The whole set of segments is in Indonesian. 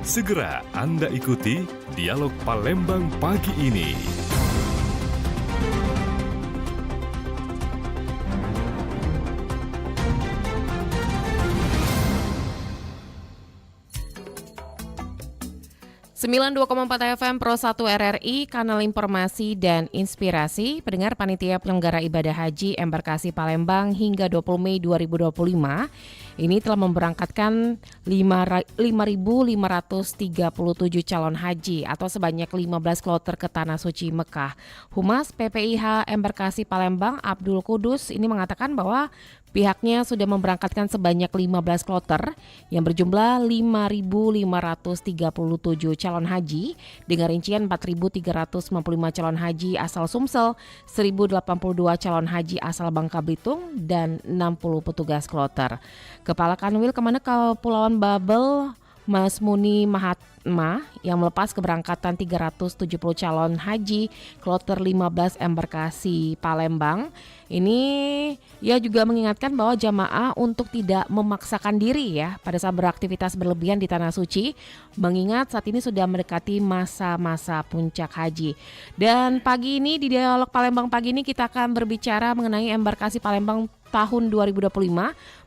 Segera Anda ikuti Dialog Palembang pagi ini. Sembilan 92,4 FM Pro 1 RRI, kanal informasi dan inspirasi. Pendengar, Panitia Penyelenggara Ibadah Haji Embarkasi Palembang hingga 20 Mei 2025 ini telah memberangkatkan 5.537 calon haji atau sebanyak 15 kloter ke Tanah Suci Mekah. Humas PPIH Embarkasi Palembang Abdul Kudus ini mengatakan bahwa pihaknya sudah memberangkatkan sebanyak 15 kloter yang berjumlah 5.537 calon haji dengan rincian 4.355 calon haji asal Sumsel, 1.082 calon haji asal Bangka Belitung, dan 60 petugas kloter. Kepala Kanwil Kemenak Kepulauan Babel Mas Muni Mahatma yang melepas keberangkatan 370 calon haji kloter 15 Embarkasi Palembang. Ini ia juga mengingatkan bahwa jamaah untuk tidak memaksakan diri ya pada saat beraktivitas berlebihan di Tanah Suci, mengingat saat ini sudah mendekati masa-masa puncak haji. Dan pagi ini di Dialog Palembang pagi ini kita akan berbicara mengenai Embarkasi Palembang tahun 2025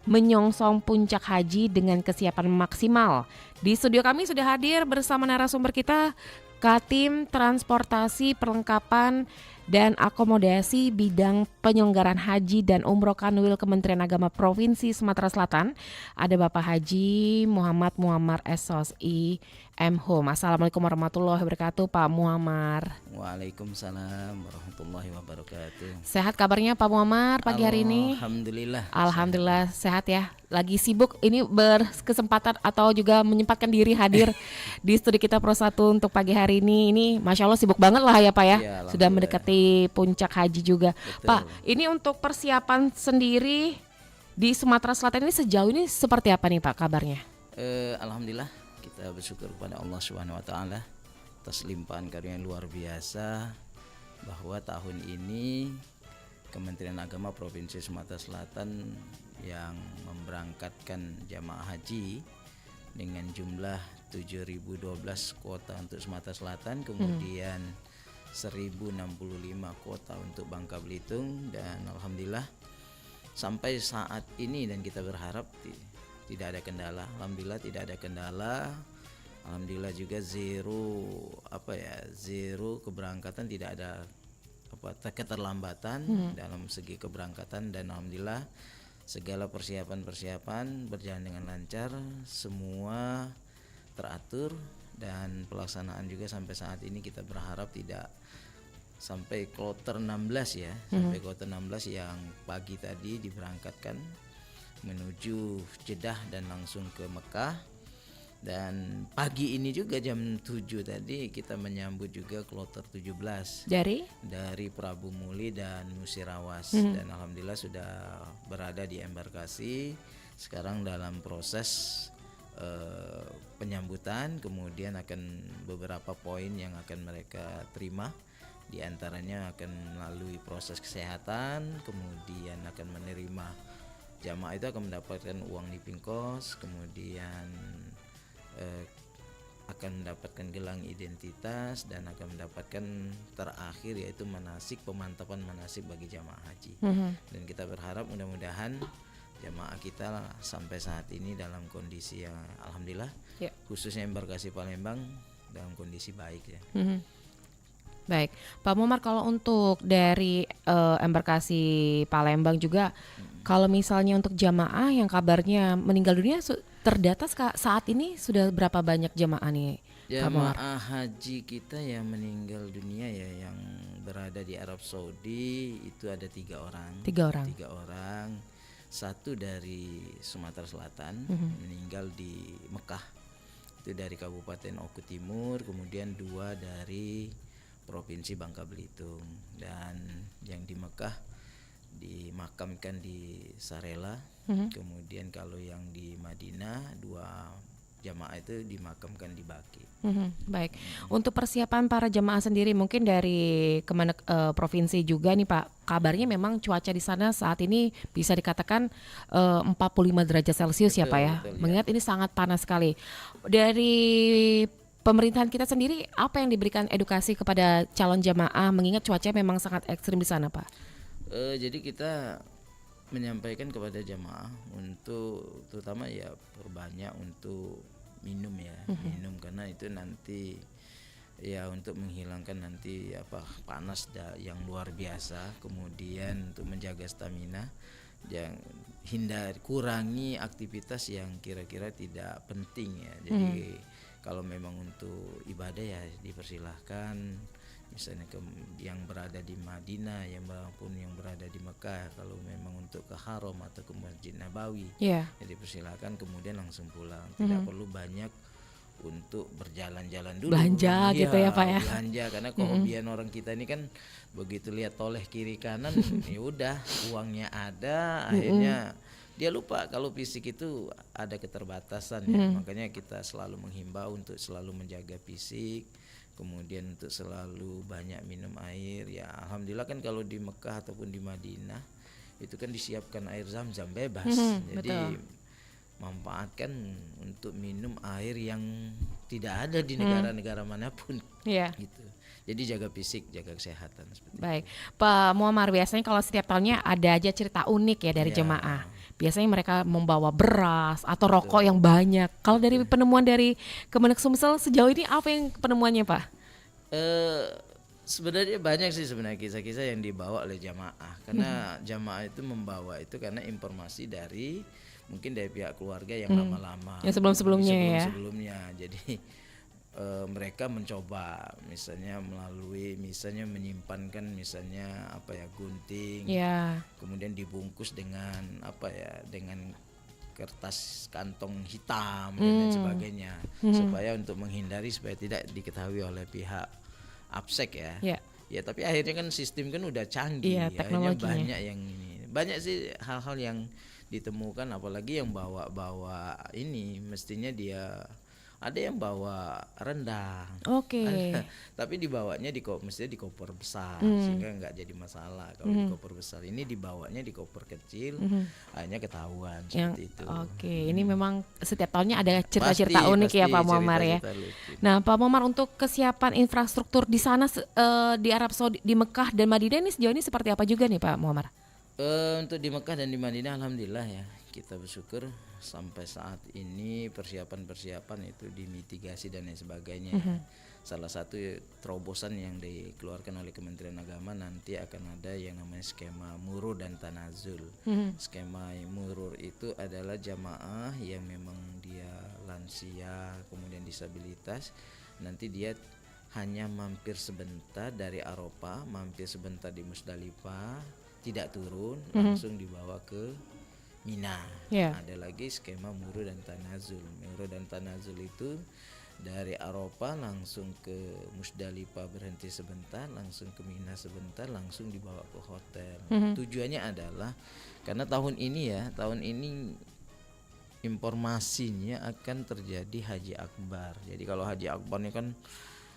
menyongsong puncak haji dengan kesiapan maksimal. Di studio kami sudah hadir bersama narasumber kita, Katim Transportasi Perlengkapan dan Akomodasi Bidang Penyelenggaraan Haji dan Umroh Kanwil Kementerian Agama Provinsi Sumatera Selatan. Ada Bapak Haji Muhammad Muammar SOSI M.Hum. Assalamualaikum warahmatullahi wabarakatuh, Pak Muammar. Waalaikumsalam warahmatullahi wabarakatuh. Sehat kabarnya Pak Muammar pagi hari ini? Alhamdulillah sehat ya. Lagi sibuk ini berkesempatan atau juga menyempatkan diri hadir di studi kita Pro 1 untuk pagi hari ini. Ini Masya Allah sibuk banget lah ya Pak ya. Sudah mendekati puncak haji juga. Betul. Pak, ini untuk persiapan sendiri di Sumatera Selatan ini sejauh ini seperti apa nih Pak kabarnya? Alhamdulillah kita bersyukur kepada Allah Subhanahu wa taala atas limpahan karunia yang luar biasa bahwa tahun ini Kementerian Agama Provinsi Sumatera Selatan yang memberangkatkan jamaah haji dengan jumlah 7.012 kuota untuk Sumatera Selatan, kemudian 1.065 kuota untuk Bangka Belitung, dan alhamdulillah sampai saat ini dan kita berharap tidak ada kendala. Alhamdulillah tidak ada kendala. Alhamdulillah juga zero keberangkatan, tidak ada keterlambatan dalam segi keberangkatan, dan alhamdulillah segala persiapan berjalan dengan lancar, semua teratur, dan pelaksanaan juga sampai saat ini kita berharap tidak sampai kloter 16 ya, sampai kloter 16 yang pagi tadi diberangkatkan menuju Jeddah dan langsung ke Mekah. Dan pagi ini juga jam 7 tadi kita menyambut juga kloter 17 dari Prabu Muli dan Musirawas, dan alhamdulillah sudah berada di embarkasi sekarang dalam proses penyambutan. Kemudian akan beberapa poin yang akan mereka terima, di antaranya akan melalui proses kesehatan, kemudian akan menerima jamaah itu akan mendapatkan uang living cost, kemudian akan mendapatkan gelang identitas, dan akan mendapatkan terakhir yaitu pemantapan manasik bagi jamaah haji. Dan kita berharap mudah-mudahan jamaah kita sampai saat ini dalam kondisi yang alhamdulillah, khususnya Embarkasi Palembang dalam kondisi baik ya. Baik, Pak Muammar, kalau untuk dari Embarkasi Palembang juga, kalau misalnya untuk jamaah yang kabarnya meninggal dunia terdata saat ini sudah berapa banyak jamaah nih? Jamaah haji kita yang meninggal dunia ya, yang berada di Arab Saudi itu ada 3 orang. 3 orang. Satu dari Sumatera Selatan, meninggal di Mekah, itu dari Kabupaten Oku Timur, kemudian 2 dari Provinsi Bangka Belitung, dan yang di Mekah dimakamkan di Sarela. Kemudian kalau yang di Madinah 2 jamaah itu dimakamkan di Baki. Baik. Untuk persiapan para jemaah sendiri mungkin dari Kemenek provinsi juga nih Pak. Kabarnya memang cuaca di sana saat ini bisa dikatakan 45 derajat Celcius ya Betul, Pak ya. betul, ya. Mengingat ini sangat panas sekali. Dari pemerintahan kita sendiri apa yang diberikan edukasi kepada calon jemaah mengingat cuaca memang sangat ekstrim di sana Pak? Jadi kita menyampaikan kepada jamaah untuk terutama ya perbanyak untuk minum ya, minum karena itu nanti ya untuk menghilangkan nanti panas yang luar biasa, kemudian untuk menjaga stamina, kurangi aktivitas yang kira-kira tidak penting ya. Jadi kalau memang untuk ibadah ya dipersilahkan, misalnya yang berada di Madinah yang maupun yang berada di Mekah, kalau memang untuk ke Haram atau ke Masjid Nabawi ya dipersilakan, kemudian langsung pulang. Tidak perlu banyak untuk berjalan-jalan dulu, belanja gitu ya Pak ya. Belanja karena kehobian orang kita ini kan begitu lihat toleh kiri kanan ya udah uangnya ada, akhirnya dia lupa kalau fisik itu ada keterbatasan ya. Makanya kita selalu menghimbau untuk selalu menjaga fisik, kemudian untuk selalu banyak minum air ya. Alhamdulillah kan kalau di Mekah ataupun di Madinah itu kan disiapkan air zam-zam bebas. Jadi betul. Manfaatkan untuk minum air yang tidak ada di negara-negara manapun. Gitu. Jadi jaga fisik, jaga kesehatan seperti Baik, itu. Pak Muammar, biasanya kalau setiap tahunnya ada aja cerita unik ya dari jemaah. Biasanya mereka membawa beras atau rokok yang banyak. Kalau dari penemuan dari Kemenek Sumsel sejauh ini apa yang penemuannya Pak? Sebenarnya banyak sih sebenarnya kisah-kisah yang dibawa oleh jamaah. Karena jamaah itu membawa itu karena informasi dari mungkin dari pihak keluarga yang lama-lama. Yang sebelum-sebelumnya ya. Sebelum-sebelumnya. Jadi mereka mencoba misalnya menyimpankan misalnya gunting, kemudian dibungkus dengan dengan kertas kantong hitam dan lain sebagainya, supaya untuk menghindari supaya tidak diketahui oleh pihak APSEC ya. Ya tapi akhirnya kan sistem kan udah canggih, akhirnya banyak sih hal-hal yang ditemukan, apalagi yang bawa ini mestinya dia ada yang bawa rendang, tapi dibawanya mestinya di koper besar sehingga nggak jadi masalah. Kalau di koper besar ini dibawanya di koper kecil, akhirnya ketahuan seperti itu. Ini memang setiap tahunnya ada cerita-cerita unik ya Pak Muammar ya. Nah Pak Muammar, untuk kesiapan infrastruktur di sana di Arab Saudi, di Mekah dan Madinah ini sejauh ini seperti apa juga nih Pak Muammar? Untuk di Mekah dan di Madinah alhamdulillah ya, kita bersyukur sampai saat ini persiapan itu dimitigasi dan lain sebagainya. Salah satu terobosan yang dikeluarkan oleh Kementerian Agama, nanti akan ada yang namanya skema murur dan tanazul. Skema murur itu adalah jamaah yang memang dia lansia kemudian disabilitas, nanti dia hanya mampir sebentar dari Arafah, mampir sebentar di Musdalifah, tidak turun, langsung dibawa ke Mina. Ada lagi skema murur dan tanazul. Murur dan tanazul itu dari Arafah langsung ke Musdalifah, berhenti sebentar, langsung ke Mina sebentar, langsung dibawa ke hotel. Tujuannya adalah karena tahun ini informasinya akan terjadi Haji Akbar. Jadi kalau Haji Akbar ini kan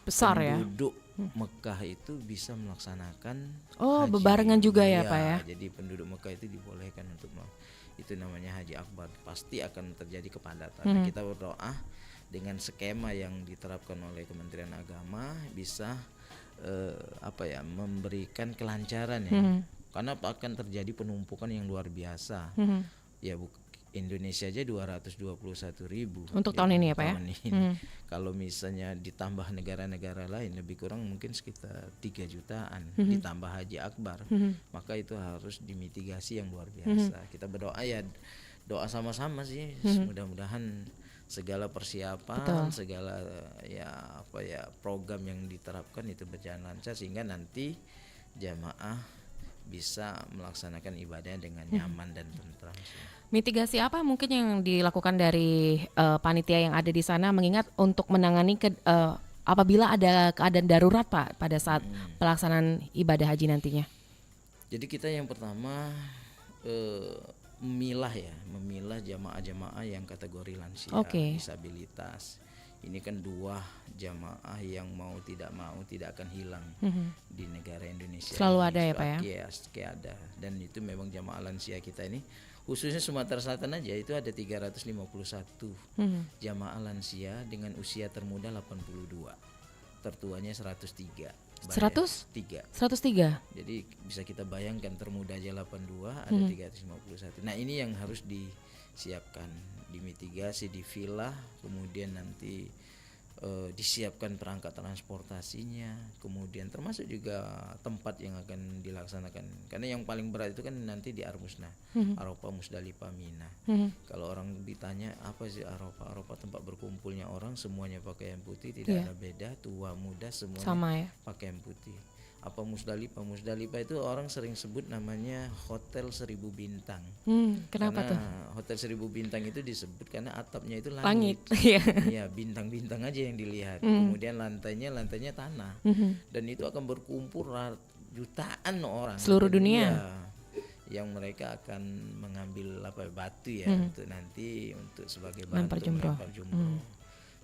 besar penduduk Mekah itu bisa melaksanakan haji. Bebarengan juga ya Pak ya. Jadi penduduk Mekah itu dibolehkan untuk itu namanya Haji Akbar. Pasti akan terjadi kepadatan. Kita berdoa dengan skema yang diterapkan oleh Kementerian Agama bisa memberikan kelancaran ya. Karena akan terjadi penumpukan yang luar biasa. Ya Indonesia aja 221.000 untuk tahun ini ya Pak ya. Kalau misalnya ditambah negara-negara lain lebih kurang mungkin sekitar 3 jutaan ditambah Haji Akbar, maka itu harus dimitigasi yang luar biasa. Kita berdoa ya, doa sama-sama sih, mudah-mudahan segala persiapan, segala program yang diterapkan itu berjalan lancar sehingga nanti jamaah bisa melaksanakan ibadah dengan nyaman dan tentram. Mitigasi apa mungkin yang dilakukan dari panitia yang ada di sana, mengingat untuk menangani apabila ada keadaan darurat Pak pada saat pelaksanaan ibadah haji nantinya? Jadi kita yang pertama memilah jamaah-jamaah yang kategori lansia, Oke. disabilitas. Ini kan 2 jamaah yang mau tidak akan hilang di negara Indonesia. Selalu ini. ada ya, Pak ya? Pasti ada. Dan itu memang jamaah lansia kita ini, khususnya Sumatera Selatan aja itu ada 351 jamaah lansia dengan usia termuda 82, tertuanya 103. 103. 3. Jadi bisa kita bayangkan termuda aja 82, ada 351. Nah, ini yang harus disiapkan, dimitigasi, dipilah, kemudian nanti disiapkan perangkat transportasinya, kemudian termasuk juga tempat yang akan dilaksanakan. Karena yang paling berat itu kan nanti di Armusna, Arafah, Musdalifah, Mina. Kalau orang ditanya apa sih Arafah? Arafah tempat berkumpulnya orang, semuanya pakaian putih, tidak ada beda, tua muda semuanya Sama ya. pakaian putih. Apa Musdalifah? Musdalifah itu orang sering sebut namanya Hotel 1000 Bintang. Kenapa tuh? Karena Hotel 1000 Bintang itu disebut karena atapnya itu Langit. langit. Iya. Iya, bintang-bintang aja yang dilihat. Kemudian lantainya tanah. Dan itu akan berkumpul jutaan orang Seluruh dunia. Iya, yang mereka akan mengambil batu ya untuk nanti sebagai bahan Lempar untuk jumroh. melempar jumroh.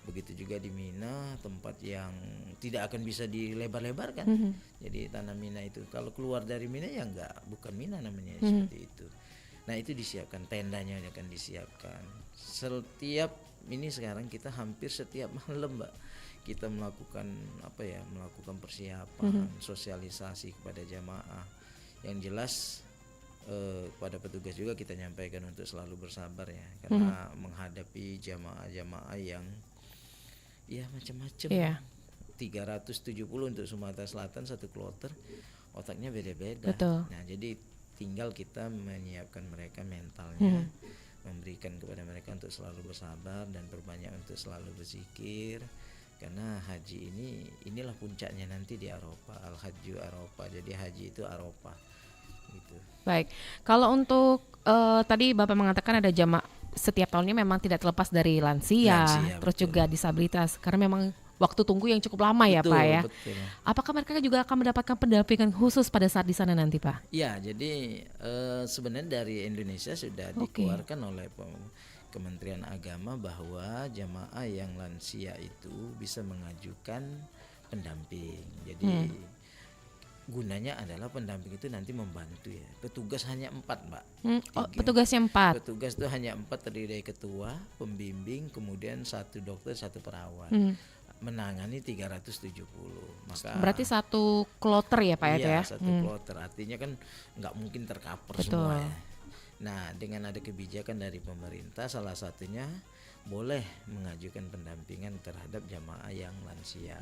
Begitu juga di Mina, tempat yang tidak akan bisa dilebar-lebarkan. Jadi tanah Mina itu kalau keluar dari Mina ya bukan Mina namanya, seperti itu. Nah, itu disiapkan, tendanya akan disiapkan. Setiap ini sekarang kita hampir setiap malam, Mbak, kita melakukan melakukan persiapan, sosialisasi kepada jamaah. Yang jelas kepada petugas juga kita nyampaikan untuk selalu bersabar ya, karena menghadapi jamaah-jamaah yang ya macam-macam. Iya. 370 untuk Sumatera Selatan satu kloter, otaknya beda-beda. Betul. Nah, jadi tinggal kita menyiapkan mereka mentalnya, memberikan kepada mereka untuk selalu bersabar dan berbanyak untuk selalu berzikir. Karena haji inilah puncaknya nanti di Arafah, Al-Hajju Arafah. Jadi haji itu Arafah gitu. Baik. Kalau untuk tadi Bapak mengatakan ada jamaah setiap tahunnya memang tidak terlepas dari lansia, terus betul. juga disabilitas, karena memang waktu tunggu yang cukup lama ya, Betul, Pak ya. betul. Apakah mereka juga akan mendapatkan pendampingan khusus pada saat di sana nanti, Pak? Ya, jadi sebenarnya dari Indonesia sudah dikeluarkan oleh Kementerian Agama bahwa jamaah yang lansia itu bisa mengajukan pendamping. Jadi gunanya adalah pendamping itu nanti membantu ya. Petugas hanya 4, Mbak. Petugasnya 4. Petugas itu hanya 4, terdiri dari ketua, pembimbing, kemudian 1 dokter, 1 perawat. Menangani 370. Maka Berarti 1 kloter ya, Pak iya, ya? 1 kloter. Artinya kan nggak mungkin tercover semua ya. Nah, dengan ada kebijakan dari pemerintah, salah satunya boleh mengajukan pendampingan terhadap jamaah yang lansia.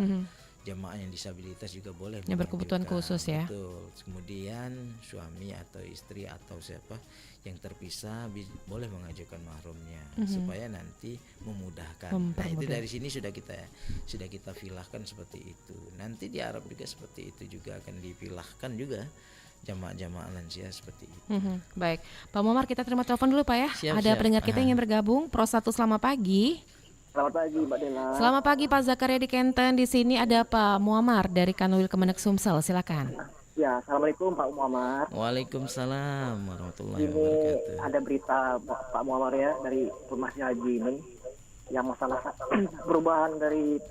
Jamaah yang disabilitas juga boleh Yang berkebutuhan mengajukan. khusus ya. Betul. Kemudian suami atau istri atau siapa yang terpisah boleh mengajukan mahrumnya supaya nanti memudahkan. Nah, itu dari sini sudah kita pilahkan seperti itu. Nanti di Arab juga seperti itu juga akan dipilahkan juga jamaah-jamaah lansia seperti itu. Baik, Pak Muammar, kita terima telepon dulu, Pak ya. Siap, Ada siap. pendengar kita yang ingin bergabung. Pro 1, selamat pagi. Selamat pagi, Mbak Dela. Selamat pagi, Pak Zakaria di Kenten. Di sini ada Pak Muammar dari Kanwil Kemenak Sumsel. Silakan. Ya, assalamualaikum Pak Muammar. Waalaikumsalam warahmatullahi Ini wabarakatuh. ada berita Pak Muammar ya dari Formasi Haji ini yang masalah perubahan dari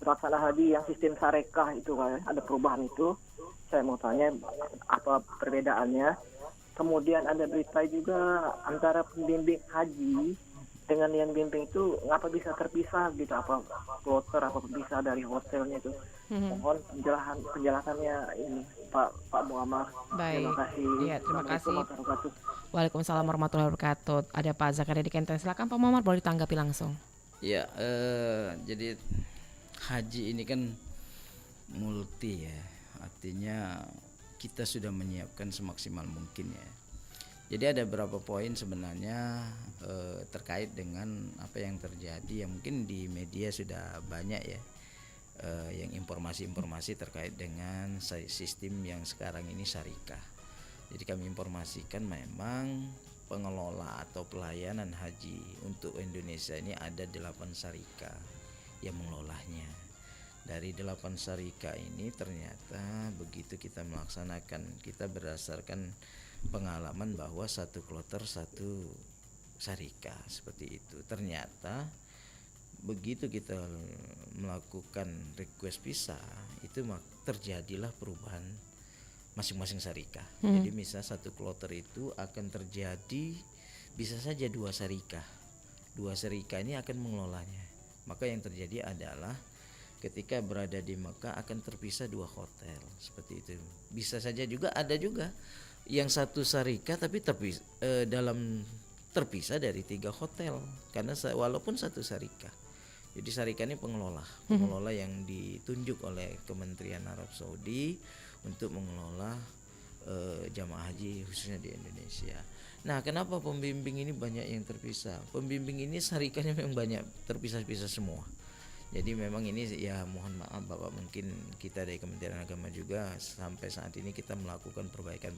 pelaksana haji yang sistem sarekah itu kan, ada perubahan itu. Saya mau tanya apa perbedaannya. Kemudian ada berita juga antara pembimbing haji dengan yang bimbing itu ngapa bisa terpisah gitu, apa kloter apa bisa dari hotelnya itu. Mohon penjelasannya ini Pak Muammar. Baik. Terima kasih. Iya, terima kasih. Assalamualaikum warahmatullahi wabarakatuh. Waalaikumsalam warahmatullahi wabarakatuh. Ada Pak Zakaria di Kenten. Silakan Pak Muammar, boleh ditanggapi langsung. Ya, jadi haji ini kan multi ya. Artinya kita sudah menyiapkan semaksimal mungkin ya. Jadi ada beberapa poin sebenarnya terkait dengan apa yang terjadi yang mungkin di media sudah banyak ya, yang informasi-informasi terkait dengan sistem yang sekarang ini syarikah. Jadi kami informasikan memang pengelola atau pelayanan haji untuk Indonesia ini ada 8 syarikah yang mengelolanya. Dari 8 syarikah ini ternyata begitu kita melaksanakan, kita berdasarkan pengalaman bahwa satu kloter satu syarikah seperti itu. Ternyata begitu kita melakukan request pisah itu terjadilah perubahan masing-masing syarikah. Jadi misal satu kloter itu akan terjadi bisa saja dua syarikah. Dua syarikah ini akan mengelolanya. Maka yang terjadi adalah ketika berada di Mekah akan terpisah dua hotel seperti itu. Bisa saja juga ada juga yang satu syarikah tapi terpisah dari 3 hotel karena walaupun satu syarikah. Jadi syarikah ini pengelola yang ditunjuk oleh Kementerian Arab Saudi untuk mengelola jamaah haji khususnya di Indonesia. Nah, kenapa pembimbing ini banyak yang terpisah? Pembimbing ini syarikahnya memang banyak terpisah-pisah semua. Jadi memang ini ya mohon maaf Bapak, mungkin kita dari Kementerian Agama juga sampai saat ini kita melakukan perbaikan,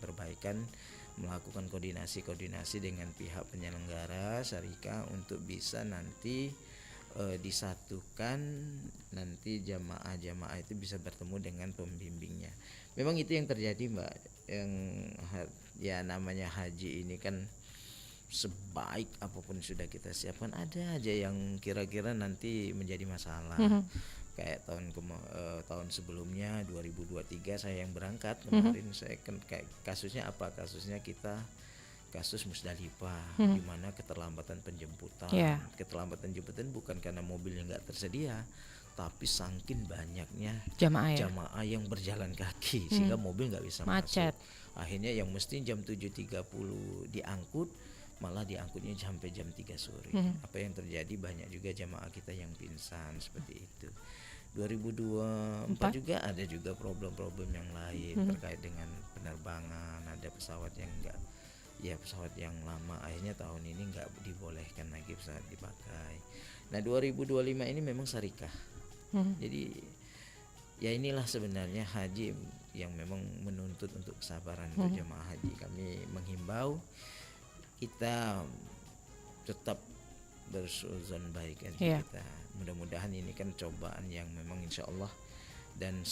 melakukan koordinasi dengan pihak penyelenggara syarikah untuk bisa nanti disatukan, nanti jamaah itu bisa bertemu dengan pembimbingnya. Memang itu yang terjadi Mbak, yang ya namanya haji ini kan sebaik apapun sudah kita siapkan ada aja yang kira-kira nanti menjadi masalah. Kayak tahun sebelumnya 2023 saya yang berangkat kemarin saya kan kayak kasusnya apa? Kasusnya kita kasus Musdalifah di mana keterlambatan penjemputan. Keterlambatan jemputan bukan karena mobilnya nggak tersedia, tapi saking banyaknya jamaah yang berjalan kaki sehingga mobil nggak bisa macet. Masuk. Akhirnya yang mesti jam 7.30 diangkut malah diangkutnya sampai jam 3 sore. Apa yang terjadi, banyak juga jamaah kita yang pingsan seperti itu. 2024 juga ada juga problem-problem yang lain terkait dengan penerbangan, ada pesawat yang pesawat yang lama akhirnya tahun ini nggak dibolehkan lagi pesawat dipakai. Nah 2025 ini memang syarikah. Jadi ya inilah sebenarnya haji yang memang menuntut untuk kesabaran untuk jemaah haji. Kami menghimbau kita tetap bersuzon baik aja kita. Mudah-mudahan ini kan cobaan yang memang insya Allah, dan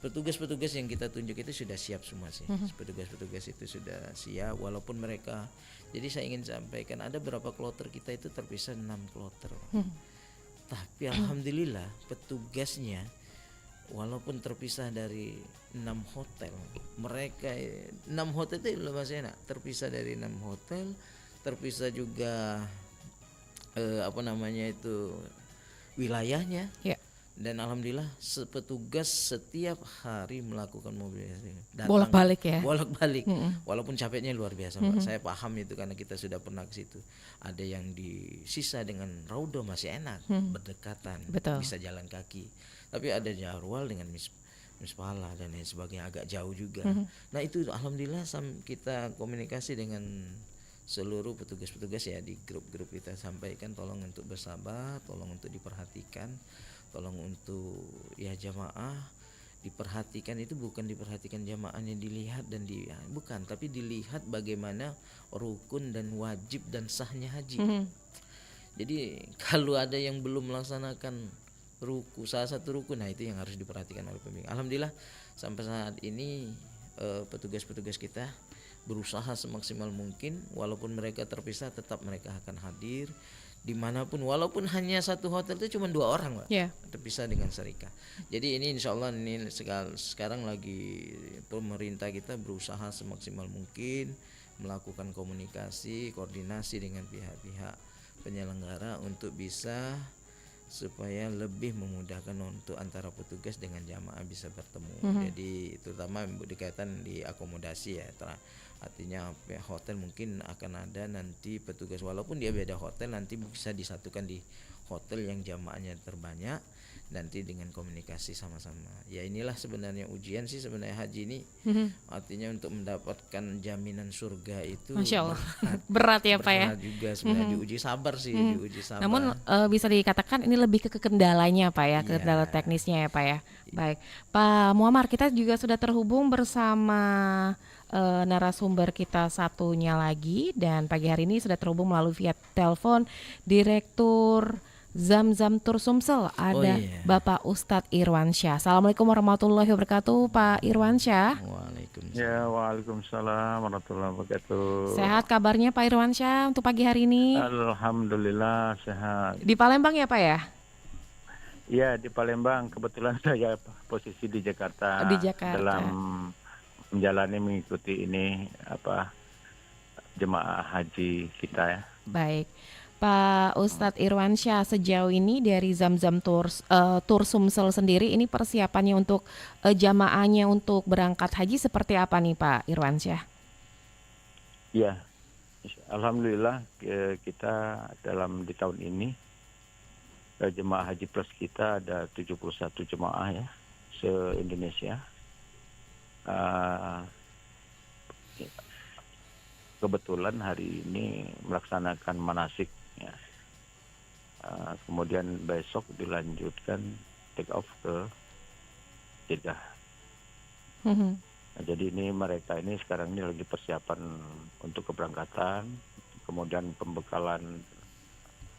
petugas-petugas yang kita tunjuk itu sudah siap semua sih. Petugas-petugas itu sudah siap walaupun mereka, jadi saya ingin sampaikan ada beberapa kloter kita itu terpisah 6 kloter. Tapi alhamdulillah petugasnya walaupun terpisah dari 6 hotel, mereka 6 hotel itu masih enak, terpisah dari 6 hotel, terpisah juga wilayahnya. Dan alhamdulillah petugas setiap hari melakukan mobilisasi, bolak-balik. Walaupun capeknya luar biasa Mbak. Saya paham itu karena kita sudah pernah ke situ. Ada yang disisa dengan Raudo masih enak, berdekatan. Betul. Bisa jalan kaki. Tapi ada Jarwal dengan Mispala dan lain sebagainya agak jauh juga. Nah itu alhamdulillah kita komunikasi dengan seluruh petugas-petugas ya di grup-grup kita sampaikan, tolong untuk bersabar, tolong untuk diperhatikan, tolong untuk ya jamaah diperhatikan. Itu bukan diperhatikan jamaahnya dilihat dan bukan, tapi dilihat bagaimana rukun dan wajib dan sahnya haji. Jadi kalau ada yang belum melaksanakan salah satu rukun, nah itu yang harus diperhatikan oleh pembimbing. Alhamdulillah sampai saat ini petugas-petugas kita berusaha semaksimal mungkin, walaupun mereka terpisah tetap mereka akan hadir dimanapun, walaupun hanya satu hotel itu cuma 2 orang Mbak, terpisah dengan syarikah. Jadi ini insya Allah ini sekarang lagi pemerintah kita berusaha semaksimal mungkin melakukan komunikasi, koordinasi dengan pihak-pihak penyelenggara untuk bisa supaya lebih memudahkan untuk antara petugas dengan jamaah bisa bertemu. Jadi terutama berkaitan di akomodasi ya, artinya hotel mungkin akan ada nanti petugas walaupun dia beda hotel nanti bisa disatukan di hotel yang jamaahnya terbanyak nanti dengan komunikasi sama-sama. Ya inilah sebenarnya ujian sih sebenarnya haji ini. Artinya untuk mendapatkan jaminan surga itu Masya Allah. berat ya Pak ya. Berat juga sebenarnya diuji sabar sih, diuji sabar. Namun bisa dikatakan ini lebih ke kendalanya Pak ya, kendala teknisnya ya Pak ya. Baik, Pak Muammar, kita juga sudah terhubung bersama narasumber kita satunya lagi, dan pagi hari ini sudah terhubung melalui via telepon Direktur Zamzam Tour Sumsel, ada Bapak Ustadz Irwansyah. Assalamualaikum warahmatullahi wabarakatuh Pak Irwansyah. Waalaikumsalam. Ya, Waalaikumsalam warahmatullahi wabarakatuh. Sehat kabarnya Pak Irwansyah untuk pagi hari ini? Alhamdulillah sehat. Di Palembang ya Pak ya? Ya, di Palembang kebetulan saya posisi di Di Jakarta Jakarta. dalam menjalani mengikuti ini jemaah haji kita ya. Baik. Pak Ustadz Irwansyah, sejauh ini dari Zamzam Tour Sumsel sendiri ini persiapannya untuk jamaahnya untuk berangkat haji seperti apa nih Pak Irwansyah? Ya, alhamdulillah kita di tahun ini jemaah haji plus kita ada 71 jemaah ya se-Indonesia. Uh, Kebetulan hari ini melaksanakan manasik ya. Kemudian besok dilanjutkan take off ke Jeddah. Nah, jadi ini mereka ini sekarang ini lagi persiapan untuk keberangkatan, kemudian pembekalan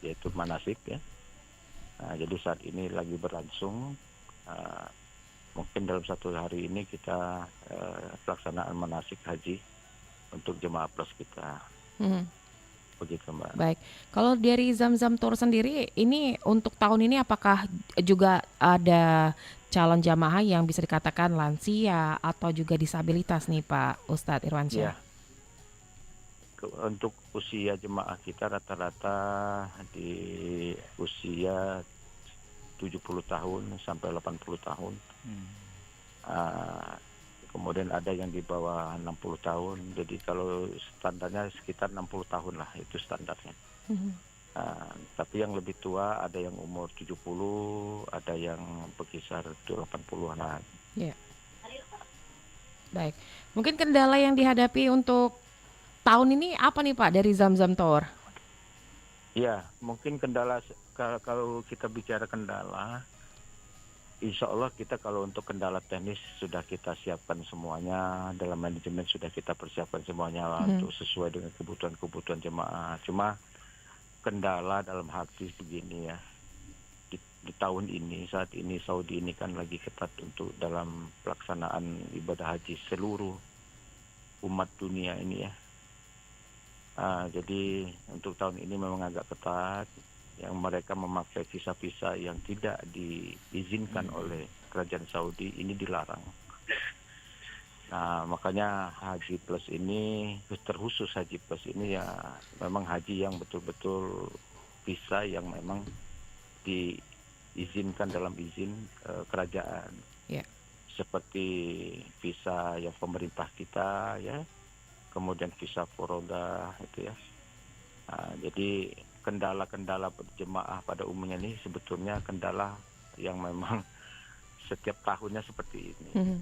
yaitu manasik ya. Nah, jadi saat ini lagi berlangsung. Mungkin dalam 1 hari ini kita pelaksanaan manasik haji untuk jemaah plus kita. Begitu Mbak. Baik, kalau dari Zamzam Tour sendiri ini untuk tahun ini apakah juga ada calon jamaah yang bisa dikatakan lansia atau juga disabilitas nih Pak Ustadz Irwansyah? Ya, untuk usia jemaah kita rata-rata di usia 70 tahun sampai 80 tahun. Kemudian ada yang di bawah 60 tahun. Jadi kalau standarnya sekitar 60 tahun lah itu standarnya. Tapi yang lebih tua ada yang umur 70, ada yang berkisar 80-an. Ya. Baik. Mungkin kendala yang dihadapi untuk tahun ini apa nih Pak dari Zamzam Tour? Ya, mungkin kendala kalau kita bicara kendala, insya Allah kita kalau untuk kendala teknis sudah kita siapkan semuanya, dalam manajemen sudah kita persiapkan semuanya untuk sesuai dengan kebutuhan jemaah. Cuma kendala dalam hati begini ya, di tahun ini, saat ini Saudi ini kan lagi ketat untuk dalam pelaksanaan ibadah haji seluruh umat dunia ini ya. Jadi untuk tahun ini memang agak ketat, yang mereka memakai visa-visa yang tidak diizinkan oleh kerajaan Saudi ini dilarang. Nah, makanya haji plus ini, terkhusus haji plus ini ya memang haji yang betul-betul visa yang memang diizinkan dalam izin kerajaan. Ya. Seperti visa yang pemerintah kita ya, kemudian visa forodha itu ya. Jadi kendala-kendala jemaah pada umumnya ini sebetulnya kendala yang memang setiap tahunnya seperti ini.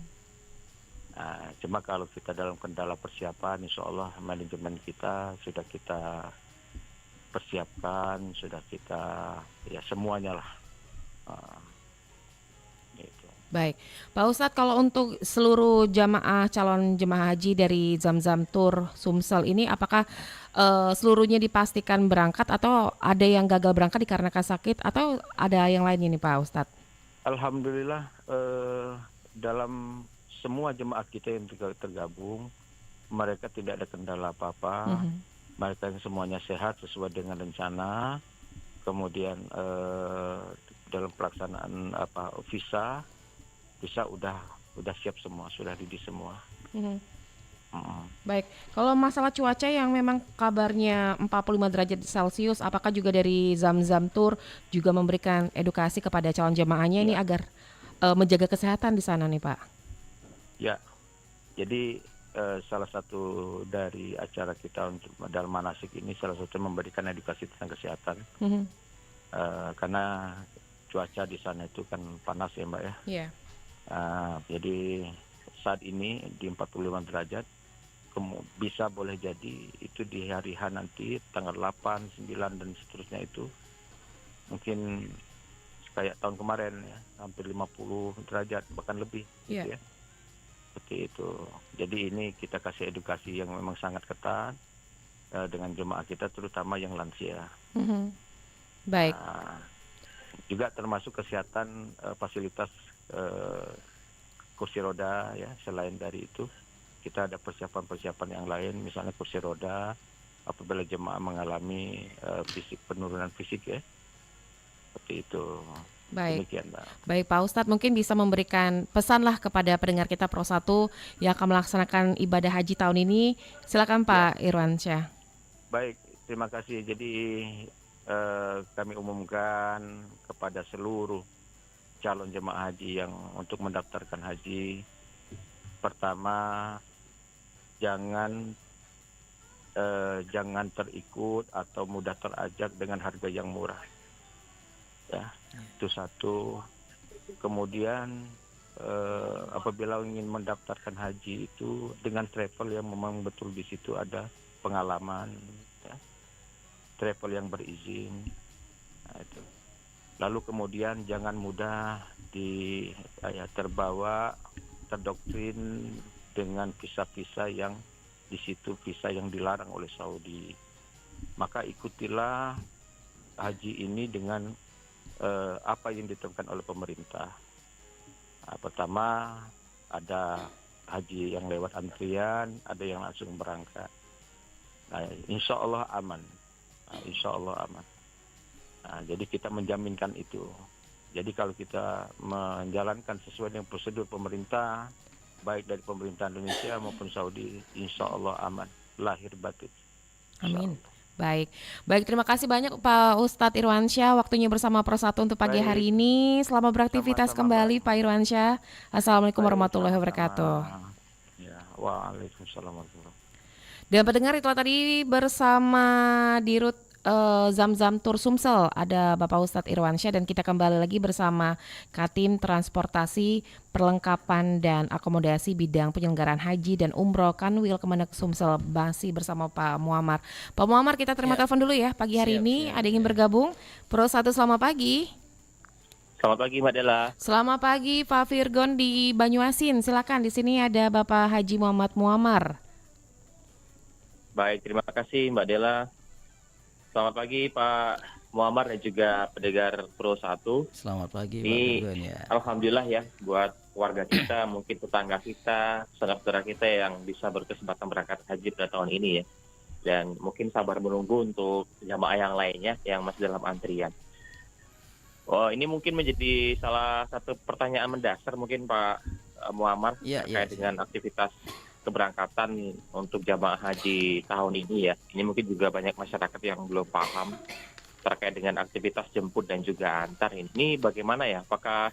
Cuma kalau kita dalam kendala persiapan, insya Allah manajemen kita sudah kita persiapkan, sudah kita ya semuanya lah. Gitu. Baik, Pak Ustadz, kalau untuk seluruh calon jemaah haji dari Zamzam Tour Sumsel ini, apakah seluruhnya dipastikan berangkat atau ada yang gagal berangkat dikarenakan sakit atau ada yang lainnya nih Pak Ustadz? Alhamdulillah dalam semua jemaah kita yang tergabung, mereka tidak ada kendala apa-apa. Mereka yang semuanya sehat sesuai dengan rencana. Kemudian dalam pelaksanaan visa udah siap semua, sudah ready semua. Baik, kalau masalah cuaca yang memang kabarnya 45 derajat Celcius, apakah juga dari Zamzam Tour juga memberikan edukasi kepada calon jemaahnya ini agar menjaga kesehatan di sana nih Pak? Ya, jadi salah satu dari acara kita untuk dalam manasik ini salah satu memberikan edukasi tentang kesehatan. Karena cuaca di sana itu kan panas ya Mbak ya. Iya. Jadi saat ini di 45 derajat, bisa boleh jadi itu di hari H nanti tanggal 8, 9 dan seterusnya itu mungkin kayak tahun kemarin ya, hampir 50 derajat bahkan lebih gitu ya. Seperti itu. Jadi ini kita kasih edukasi yang memang sangat ketat dengan jemaah kita terutama yang lansia. Baik. Juga termasuk kesehatan fasilitas kursi roda ya, selain dari itu kita ada persiapan-persiapan yang lain, misalnya kursi roda apabila jemaah mengalami penurunan fisik ya, seperti itu. Baik. Demikian, Mbak. Baik Pak Ustadz, mungkin bisa memberikan pesanlah kepada pendengar kita Pro 1 yang akan melaksanakan ibadah haji tahun ini. Silakan Pak Irwansyah. Baik, terima kasih. Jadi kami umumkan kepada seluruh calon jemaah haji yang untuk mendaftarkan haji, pertama jangan terikut atau mudah terajak dengan harga yang murah. Ya, itu satu. Kemudian apabila ingin mendaftarkan haji itu dengan travel yang memang betul di situ ada pengalaman, ya, travel yang berizin. Nah, itu. Lalu kemudian jangan mudah terbawa, terdoktrin dengan visa-visa yang di situ visa yang dilarang oleh Saudi. Maka ikutilah haji ini dengan apa yang ditentukan oleh pemerintah. Nah, pertama ada haji yang lewat antrian, ada yang langsung berangkat. Nah, insya Allah aman. Nah, jadi kita menjaminkan itu. Jadi kalau kita menjalankan sesuai dengan prosedur pemerintah, baik dari pemerintah Indonesia maupun Saudi, insya Allah aman, lahir batin. Amin. Baik, terima kasih banyak Pak Ustadz Irwansyah waktunya bersama Pro 1 untuk pagi hari ini. Selamat beraktivitas kembali Pak Irwansyah. Assalamualaikum warahmatullahi wabarakatuh. Ya, waalaikumsalam warahmatullahi wabarakatuh. Dan pendengar, itulah tadi bersama Dirut Zamzam Tur Sumsel ada Bapak Ustadz Irwansyah, dan kita kembali lagi bersama Katim Transportasi Perlengkapan dan Akomodasi Bidang Penyelenggaraan Haji dan Umroh Kanwil Kemenak Sumsel, masih bersama Pak Muammar. Pak Muammar, kita terima telepon dulu ya pagi hari ini. Ada yang ingin bergabung? Pro 1, selamat pagi. Selamat pagi Mbak Dela. Selamat pagi Pak Virgon di Banyuasin. Silakan, di sini ada Bapak Haji Muhammad Muammar. Baik, terima kasih Mbak Dela. Selamat pagi Pak Muammar dan juga pendengar Pro 1. Selamat pagi Pak Ini Virgon ya. Alhamdulillah ya buat warga kita, mungkin tetangga kita, saudara-saudara kita yang bisa berkesempatan berangkat haji pada tahun ini ya. Dan mungkin sabar menunggu untuk jamaah yang lainnya yang masih dalam antrian. Oh, ini mungkin menjadi salah satu pertanyaan mendasar mungkin Pak Muammar terkait dengan aktivitas keberangkatan untuk jamaah haji tahun ini ya. Ini mungkin juga banyak masyarakat yang belum paham terkait dengan aktivitas jemput dan juga antar ini. Bagaimana ya? Apakah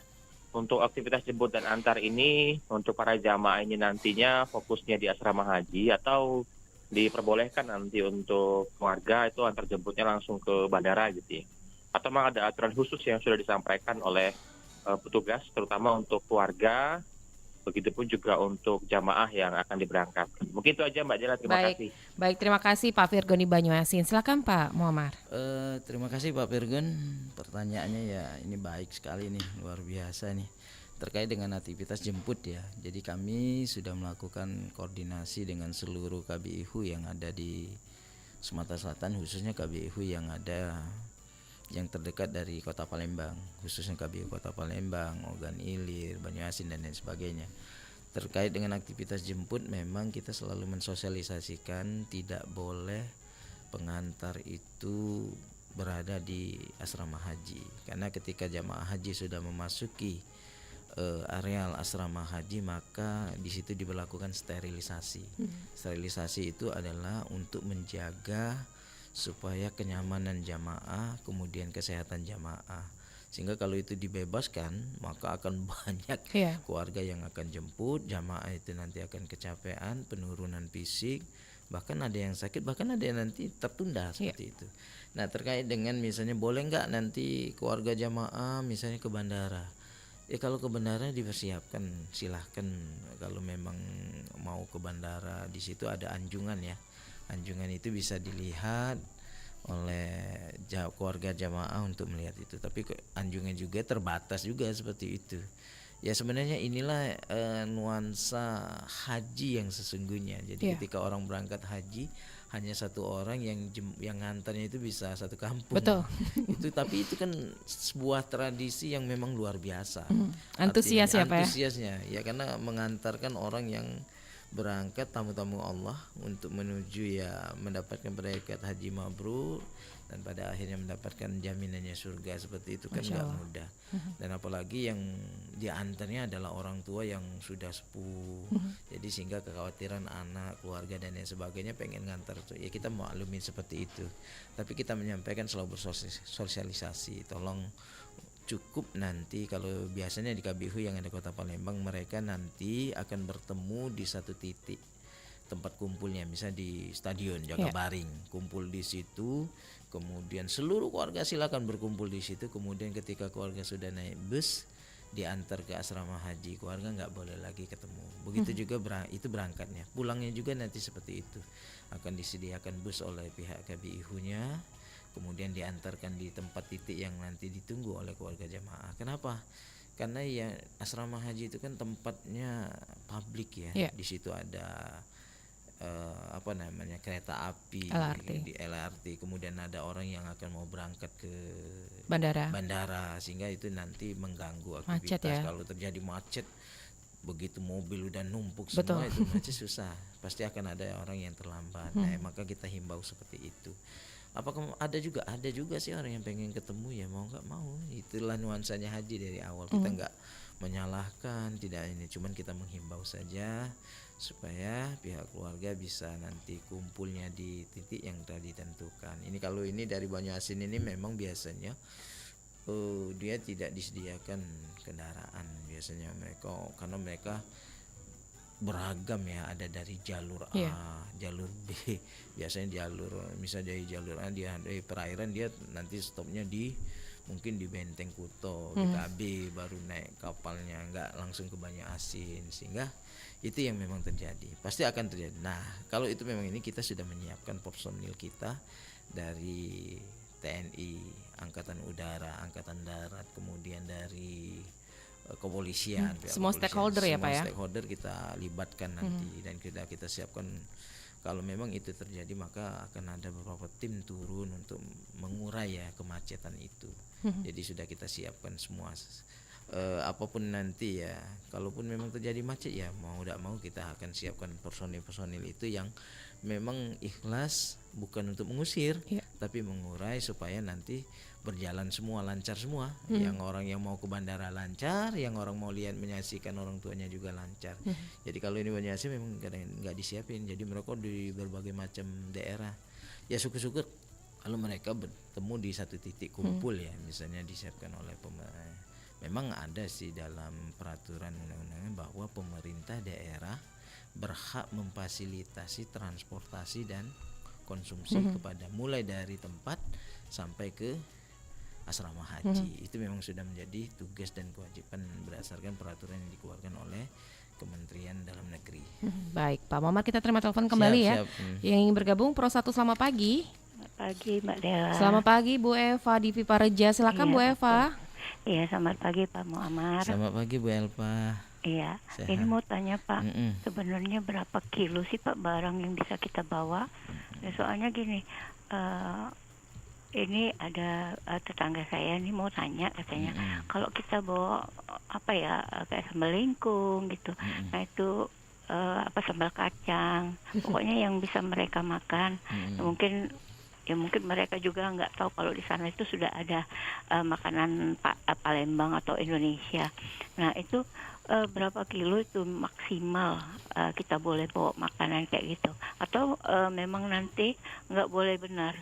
untuk aktivitas jemput dan antar ini untuk para jamaah ini nantinya fokusnya di asrama haji atau diperbolehkan nanti untuk warga itu antar jemputnya langsung ke bandara gitu ya? Atau memang ada aturan khusus yang sudah disampaikan oleh petugas terutama untuk keluarga, begitupun juga untuk jamaah yang akan diberangkatkan. Mungkin itu aja Mbak Jela, terima kasih. Baik, terima kasih Pak Virgon di Banyuasin. Silakan Pak Muammar. Terima kasih Pak Virgon. Pertanyaannya ya ini baik sekali nih, luar biasa nih. Terkait dengan aktivitas jemput ya. Jadi kami sudah melakukan koordinasi dengan seluruh KBIHU yang ada di Sumatera Selatan, khususnya KBIHU yang ada yang terdekat dari Kota Palembang, khususnya KBIHU Kota Palembang, Ogan Ilir, Banyuasin dan lain sebagainya. Terkait dengan aktivitas jemput, memang kita selalu mensosialisasikan tidak boleh pengantar itu berada di asrama haji, karena ketika jamaah haji sudah memasuki areal asrama haji, maka di situ diberlakukan sterilisasi. Sterilisasi itu adalah untuk menjaga supaya kenyamanan jamaah, kemudian kesehatan jamaah. Sehingga kalau itu dibebaskan, maka akan banyak keluarga yang akan jemput, jamaah itu nanti akan kecapean, penurunan fisik, bahkan ada yang sakit, bahkan ada yang nanti tertunda seperti itu. Nah, terkait dengan misalnya boleh nggak nanti keluarga jamaah misalnya ke bandara? Ya kalau ke bandara dipersiapkan, silahkan. Kalau memang mau ke bandara, di situ ada anjungan ya. Anjungan itu bisa dilihat oleh keluarga jamaah untuk melihat itu. Tapi anjungan juga terbatas juga seperti itu. Ya sebenarnya inilah nuansa haji yang sesungguhnya. Jadi ketika orang berangkat haji, hanya satu orang yang ngantarnya itu bisa satu kampung. Betul. Tapi itu kan sebuah tradisi yang memang luar biasa. Antusias ya Pak ya? Antusiasnya ya, karena mengantarkan orang yang berangkat tamu-tamu Allah untuk menuju ya mendapatkan predikat haji mabrur dan pada akhirnya mendapatkan jaminannya surga seperti itu kan Masya nggak Allah. mudah. Dan apalagi yang diantarnya adalah orang tua yang sudah sepuh, jadi sehingga kekhawatiran anak, keluarga dan lain sebagainya pengen ngantar tuh ya kita maklumin seperti itu. Tapi kita menyampaikan selalu bersosialisasi, tolong cukup nanti kalau biasanya di KBU yang ada Kota Palembang mereka nanti akan bertemu di satu titik tempat kumpulnya, misalnya di Stadion Jakabaring, kumpul di situ, kemudian seluruh keluarga silakan berkumpul di situ, kemudian ketika keluarga sudah naik bus diantar ke asrama haji, keluarga nggak boleh lagi ketemu. Begitu juga itu berangkatnya, pulangnya juga nanti seperti itu, akan disediakan bus oleh pihak KBIH-nya, kemudian diantarkan di tempat titik yang nanti ditunggu oleh keluarga jamaah. Kenapa? Karena ya asrama haji itu kan tempatnya publik ya. Di situ ada kereta api, di LRT, kemudian ada orang yang akan mau berangkat ke bandara sehingga itu nanti mengganggu aktivitas. Kalau terjadi macet, begitu mobil udah numpuk semua itu macet susah, pasti akan ada orang yang terlambat. Nah, maka kita himbau seperti itu. Apakah ada juga sih orang yang pengen ketemu ya mau nggak mau, itulah nuansanya haji dari awal. Kita nggak menyalahkan, tidak ini, cuman kita menghimbau saja supaya pihak keluarga bisa nanti kumpulnya di titik yang telah ditentukan. Ini kalau ini dari Banyuasin ini memang biasanya dia tidak disediakan kendaraan biasanya mereka, karena mereka beragam ya, ada dari jalur A, jalur B, biasanya misalnya dari jalur A dia dari perairan dia nanti stopnya mungkin di Benteng Kuto, di KB, baru naik kapalnya, nggak langsung ke Banyuasin, sehingga itu yang memang terjadi, pasti akan terjadi. Nah kalau itu memang ini kita sudah menyiapkan personil kita dari TNI, Angkatan Udara, Angkatan Darat, kemudian dari kepolisian, semua stakeholder ya Pak ya. Stakeholder kita libatkan nanti dan kita siapkan kalau memang itu terjadi maka akan ada beberapa tim turun untuk mengurai ya kemacetan itu. Jadi sudah kita siapkan semua. Apapun nanti ya, kalaupun memang terjadi macet ya mau tidak mau kita akan siapkan personil itu yang memang ikhlas, bukan untuk mengusir, tapi mengurai supaya nanti berjalan semua, lancar semua. Yang orang yang mau ke bandara lancar, yang orang mau lihat menyaksikan orang tuanya juga lancar. Jadi kalau ini Banyuasin memang nggak disiapin, jadi mereka di berbagai macam daerah. Ya syukur-syukur kalau mereka bertemu di satu titik kumpul ya, misalnya disiapkan oleh pemerintah. Memang ada sih dalam peraturan undang-undangnya bahwa pemerintah daerah berhak memfasilitasi transportasi dan konsumsi kepada mulai dari tempat sampai ke asrama haji. Itu memang sudah menjadi tugas dan kewajiban berdasarkan peraturan yang dikeluarkan oleh Kementerian Dalam Negeri. Baik Pak Muhammad, kita terima telepon kembali ya. Yang ingin bergabung Pro 1, selamat pagi. Selamat pagi Mbak Dela. Selamat pagi Bu Eva di Pipareja, silakan Bu Eva. Iya, selamat pagi Pak Muammar. Selamat pagi Bu Elva. Iya, Sehat. ini mau tanya Pak, sebenarnya berapa kilo sih Pak barang yang bisa kita bawa? Ya, soalnya gini, ini ada tetangga saya nih mau tanya katanya, kalau kita bawa kayak sambal lengkung gitu, nah itu sambal kacang, pokoknya yang bisa mereka makan, mungkin mereka juga nggak tahu kalau di sana itu sudah ada makanan Palembang atau Indonesia. Nah itu berapa kilo itu maksimal kita boleh bawa makanan kayak gitu? Atau memang nanti nggak boleh benar?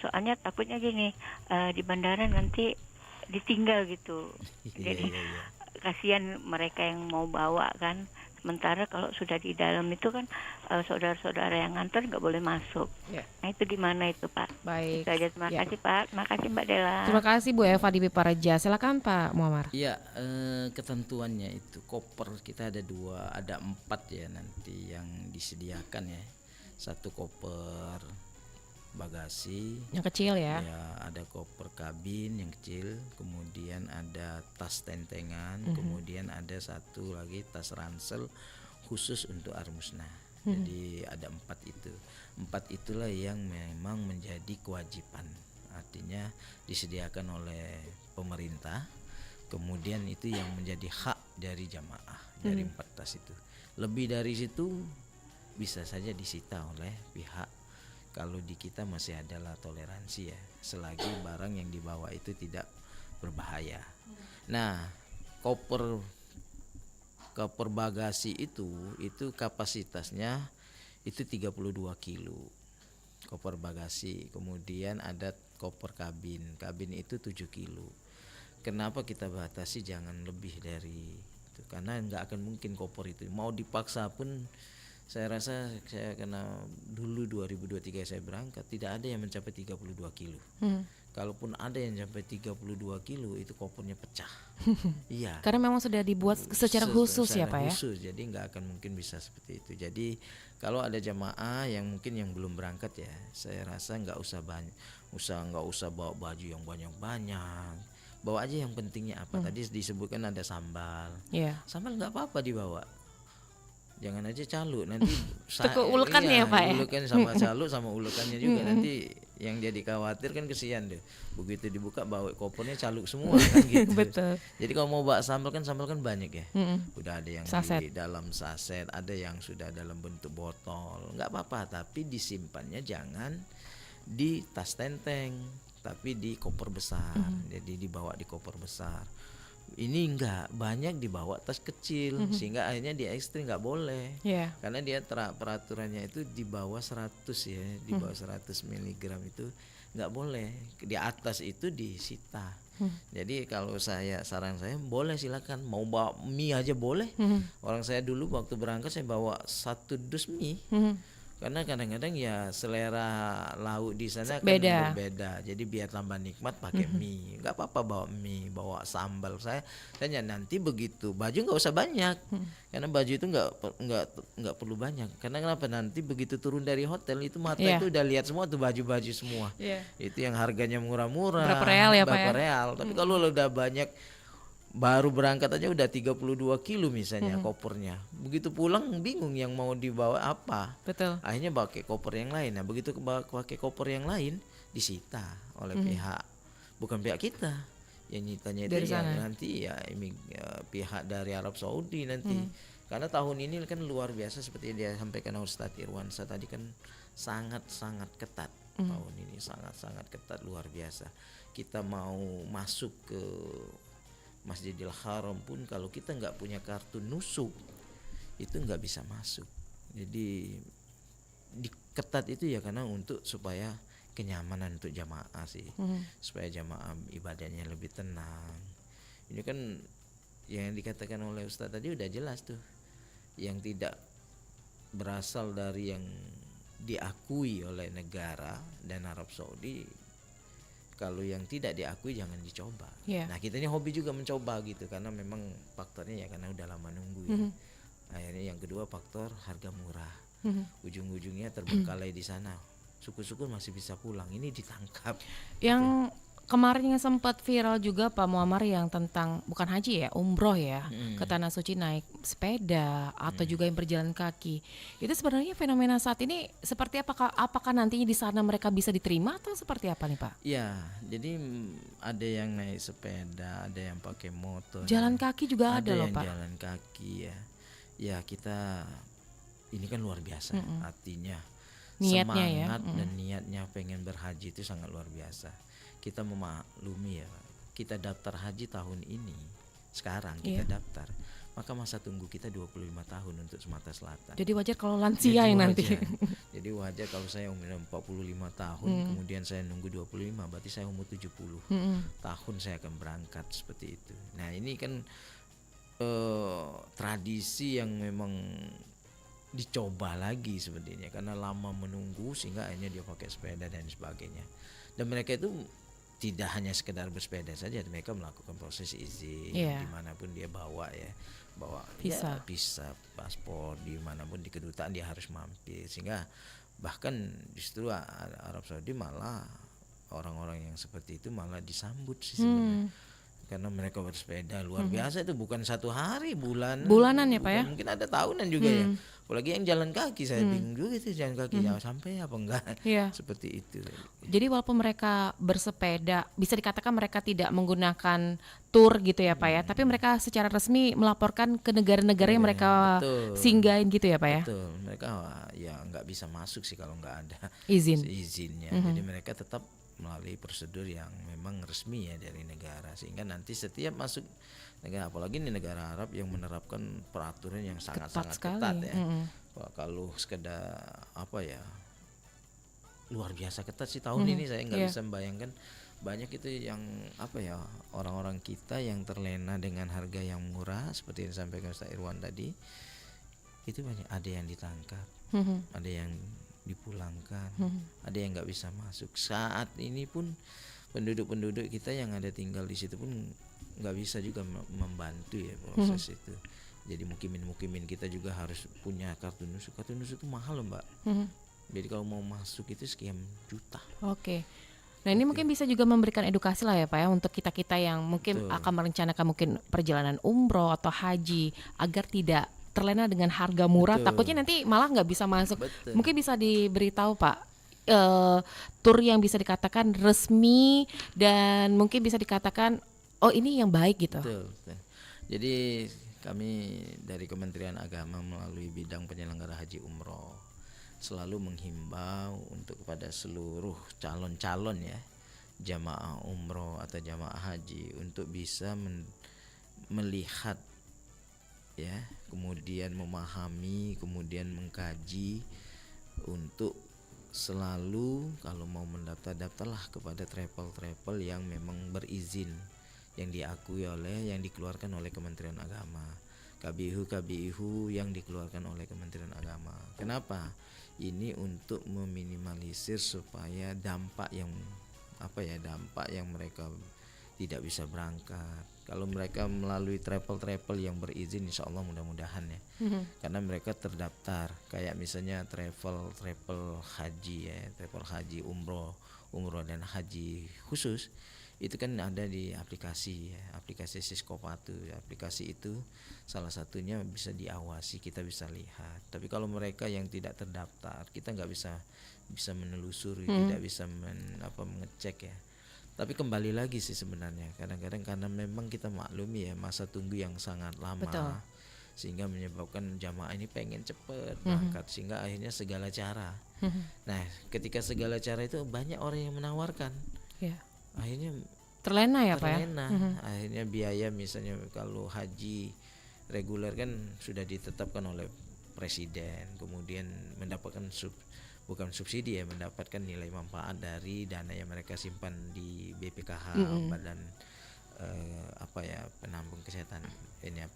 Soalnya takutnya gini, di bandara nanti ditinggal gitu. Jadi kasihan mereka yang mau bawa kan. Sementara kalau sudah di dalam itu kan saudara-saudara yang nganter nggak boleh masuk. Nah itu gimana itu Pak? Baik. Itu aja, terima kasih Pak. Terima kasih Mbak Dela. Terima kasih Bu Eva di Pipareja. Silakan Pak Muammar. Iya, ketentuannya itu koper kita ada 4 ya nanti yang disediakan ya. 1 koper bagasi yang kecil ya, ada koper kabin yang kecil, kemudian ada tas tentengan, kemudian ada 1 lagi tas ransel khusus untuk armusna. Jadi ada 4 itu. 4 itulah yang memang menjadi kewajiban, artinya disediakan oleh pemerintah, kemudian itu yang menjadi hak dari jamaah dari 4 tas itu. Lebih dari situ bisa saja disita oleh pihak, kalau di kita masih adalah toleransi ya, selagi barang yang dibawa itu tidak berbahaya. Nah, koper bagasi itu kapasitasnya itu 32 kilo koper bagasi. Kemudian ada koper kabin itu 7 kilo. Kenapa kita batasi jangan lebih dari itu? Karena nggak akan mungkin koper itu mau dipaksa pun. Saya rasa saya kena dulu 2023 saya berangkat tidak ada yang mencapai 32 kilo. Kalaupun ada yang sampai 32 kilo itu kopernya pecah. Iya. Karena memang sudah dibuat secara khusus ya Pak ya. Khusus, jadi nggak akan mungkin bisa seperti itu. Jadi kalau ada jamaah yang mungkin yang belum berangkat ya, saya rasa nggak usah bawa baju yang banyak. Bawa aja yang pentingnya apa. Tadi disebutkan ada sambal. Yeah. Sambal nggak apa-apa dibawa. Jangan aja calo nanti ulekannya ya Pak ya. Ulekan sama calo sama ulekannya juga nanti yang jadi khawatir kan kesian deh. Begitu dibuka bawa kopernya calo semua kan gitu. Betul. Jadi kalau mau bawa sambal kan banyak ya. Udah ada yang Saset. di dalam saset, ada yang sudah dalam bentuk botol. Nggak apa-apa, tapi disimpannya jangan di tas tenteng, tapi di koper besar. Jadi dibawa di koper besar. Ini enggak banyak dibawa tas kecil sehingga akhirnya di ekstrim nggak boleh. Yeah. Karena dia peraturannya itu di bawah 100 ya, di bawah 100 mg itu nggak boleh. Di atas itu disita. Jadi kalau saran saya boleh silakan, mau bawa mie aja boleh. Orang saya dulu waktu berangkat saya bawa 1 dus mie. Karena kadang-kadang ya selera lauk di sana kan berbeda. Jadi biar tambah nikmat pakai mie. Enggak apa-apa bawa mie, bawa sambal. Saya tanya nanti begitu baju nggak usah banyak. Karena baju itu nggak perlu banyak. Karena kenapa nanti begitu turun dari hotel itu mata itu udah lihat semua tuh baju-baju semua. Itu yang harganya murah-murah. Berapa real ya Pak ya? Real. Tapi kalau udah banyak baru berangkat aja udah 32 kilo misalnya kopernya. Begitu pulang bingung yang mau dibawa apa. Betul. Akhirnya pakai koper yang lain. Nah, begitu pakai koper yang lain disita oleh pihak, bukan pihak kita. Yang nyitanya itu Dari sana. nanti pihak dari Arab Saudi nanti. Karena tahun ini kan luar biasa seperti yang dia sampaikan Ustadz Irwansyah tadi kan sangat-sangat ketat. Tahun ini sangat-sangat ketat luar biasa. Kita mau masuk ke Masjidil Haram pun kalau kita nggak punya kartu nusuk itu nggak bisa masuk. Jadi diketat itu ya karena supaya kenyamanan untuk jamaah sih, supaya jamaah ibadahnya lebih tenang. Ini kan yang dikatakan oleh Ustadz tadi udah jelas tuh, yang tidak berasal dari yang diakui oleh negara dan Arab Saudi. Kalau yang tidak diakui jangan dicoba. Nah kita ini hobi juga mencoba gitu karena memang faktornya ya karena udah lama nunggu ya. Akhirnya yang kedua faktor harga murah. Ujung-ujungnya terbengkalai di sana. Syukur-syukur masih bisa pulang. Ini ditangkap. Yang kemarin yang sempat viral juga Pak Muammar yang tentang bukan haji ya, umroh ya, ke Tanah Suci naik sepeda atau juga yang berjalan kaki. Itu sebenarnya fenomena saat ini seperti apakah nantinya di sana mereka bisa diterima atau seperti apa nih Pak? Ya, jadi ada yang naik sepeda, ada yang pakai motor. Jalan kaki juga ada loh Pak. Ada yang jalan kaki ya. Ya kita ini kan luar biasa artinya. Niatnya semangat ya. Dan niatnya pengen berhaji itu sangat luar biasa. Kita memaklumi ya, kita daftar haji tahun ini, sekarang kita daftar, maka masa tunggu kita 25 tahun untuk Sumatera Selatan. Jadi wajar kalau lansia yang nanti. Jadi wajar kalau saya umur 45 tahun, kemudian saya nunggu 25, berarti saya umur 70 tahun saya akan berangkat seperti itu. Nah ini kan tradisi yang memang dicoba lagi sebenarnya karena lama menunggu sehingga akhirnya dia pakai sepeda dan sebagainya. Dan mereka itu tidak hanya sekedar bersepeda saja, mereka melakukan proses izin dimanapun dia bawa visa, paspor, dimanapun di kedutaan dia harus mampir, sehingga bahkan justru Arab Saudi malah orang-orang yang seperti itu malah disambut sih sebenarnya. karena mereka bersepeda luar biasa itu, bukan satu hari, Bulanan ya, Pak ya? mungkin ada tahunan juga ya. Apalagi yang jalan kaki, saya bingung juga itu jalan kaki jauh sampai apa enggak. Iya. Seperti itu. Jadi walaupun mereka bersepeda, bisa dikatakan mereka tidak menggunakan tur gitu ya Pak ya, tapi mereka secara resmi melaporkan ke negara-negara yang mereka betul. singgahin gitu ya Pak ya? Betul, mereka ya nggak bisa masuk sih kalau nggak ada izinnya. Jadi mereka tetap melalui prosedur yang memang resmi ya dari negara, sehingga nanti setiap masuk negara, apalagi ini negara Arab yang menerapkan peraturan yang sangat-sangat ketat ya. Kalau sekedar apa ya, luar biasa ketat sih tahun ini, saya nggak bisa membayangkan. Banyak itu yang apa ya, orang-orang kita yang terlena dengan harga yang murah seperti yang disampaikan Ustaz Irwan tadi, itu banyak, ada yang ditangkap, ada yang dipulangkan, ada yang nggak bisa masuk. Saat ini pun penduduk-penduduk kita yang ada tinggal di situ pun nggak bisa juga membantu ya proses itu. Jadi mukimin kita juga harus punya kartu nusuk. Kartu nusuk itu mahal loh Mbak. Jadi kalau mau masuk itu sekian juta. Oke. Nah ini mungkin bisa juga memberikan edukasi lah ya Pak ya, untuk kita-kita yang mungkin akan merencanakan mungkin perjalanan umroh atau haji, agar tidak terlena dengan harga murah. Takutnya nanti malah nggak bisa masuk. Mungkin bisa diberitahu Pak, tur yang bisa dikatakan resmi dan mungkin bisa dikatakan oh ini yang baik gitu. Betul. Jadi kami dari Kementerian Agama melalui bidang penyelenggara haji umroh selalu menghimbau untuk kepada seluruh calon-calon ya, jamaah umroh atau jamaah haji, untuk bisa melihat ya, kemudian memahami, kemudian mengkaji, untuk selalu kalau mau mendaftarlah kepada travel yang memang berizin, yang diakui oleh, yang dikeluarkan oleh Kementerian Agama, KBIHU yang dikeluarkan oleh Kementerian Agama. Kenapa? Ini untuk meminimalisir supaya dampak yang mereka tidak bisa berangkat. Kalau mereka melalui travel yang berizin, insya Allah mudah-mudahan ya, karena mereka terdaftar. Kayak misalnya travel haji ya, travel haji umroh dan haji khusus, itu kan ada di aplikasi ya, aplikasi Siskopatu. Aplikasi itu salah satunya bisa diawasi, kita bisa lihat. Tapi kalau mereka yang tidak terdaftar, kita nggak bisa menelusuri, tidak bisa mengecek ya. Tapi kembali lagi sih sebenarnya, kadang-kadang karena memang kita maklumi ya, masa tunggu yang sangat lama. Betul. Sehingga menyebabkan jamaah ini pengen cepat berangkat, sehingga akhirnya segala cara. Nah ketika segala cara itu banyak orang yang menawarkan, akhirnya terlena ya Pak ya. Akhirnya biaya misalnya kalau haji reguler kan sudah ditetapkan oleh presiden, kemudian mendapatkan bukan subsidi ya, mendapatkan nilai manfaat dari dana yang mereka simpan di BPKH, Badan penambung kesehatan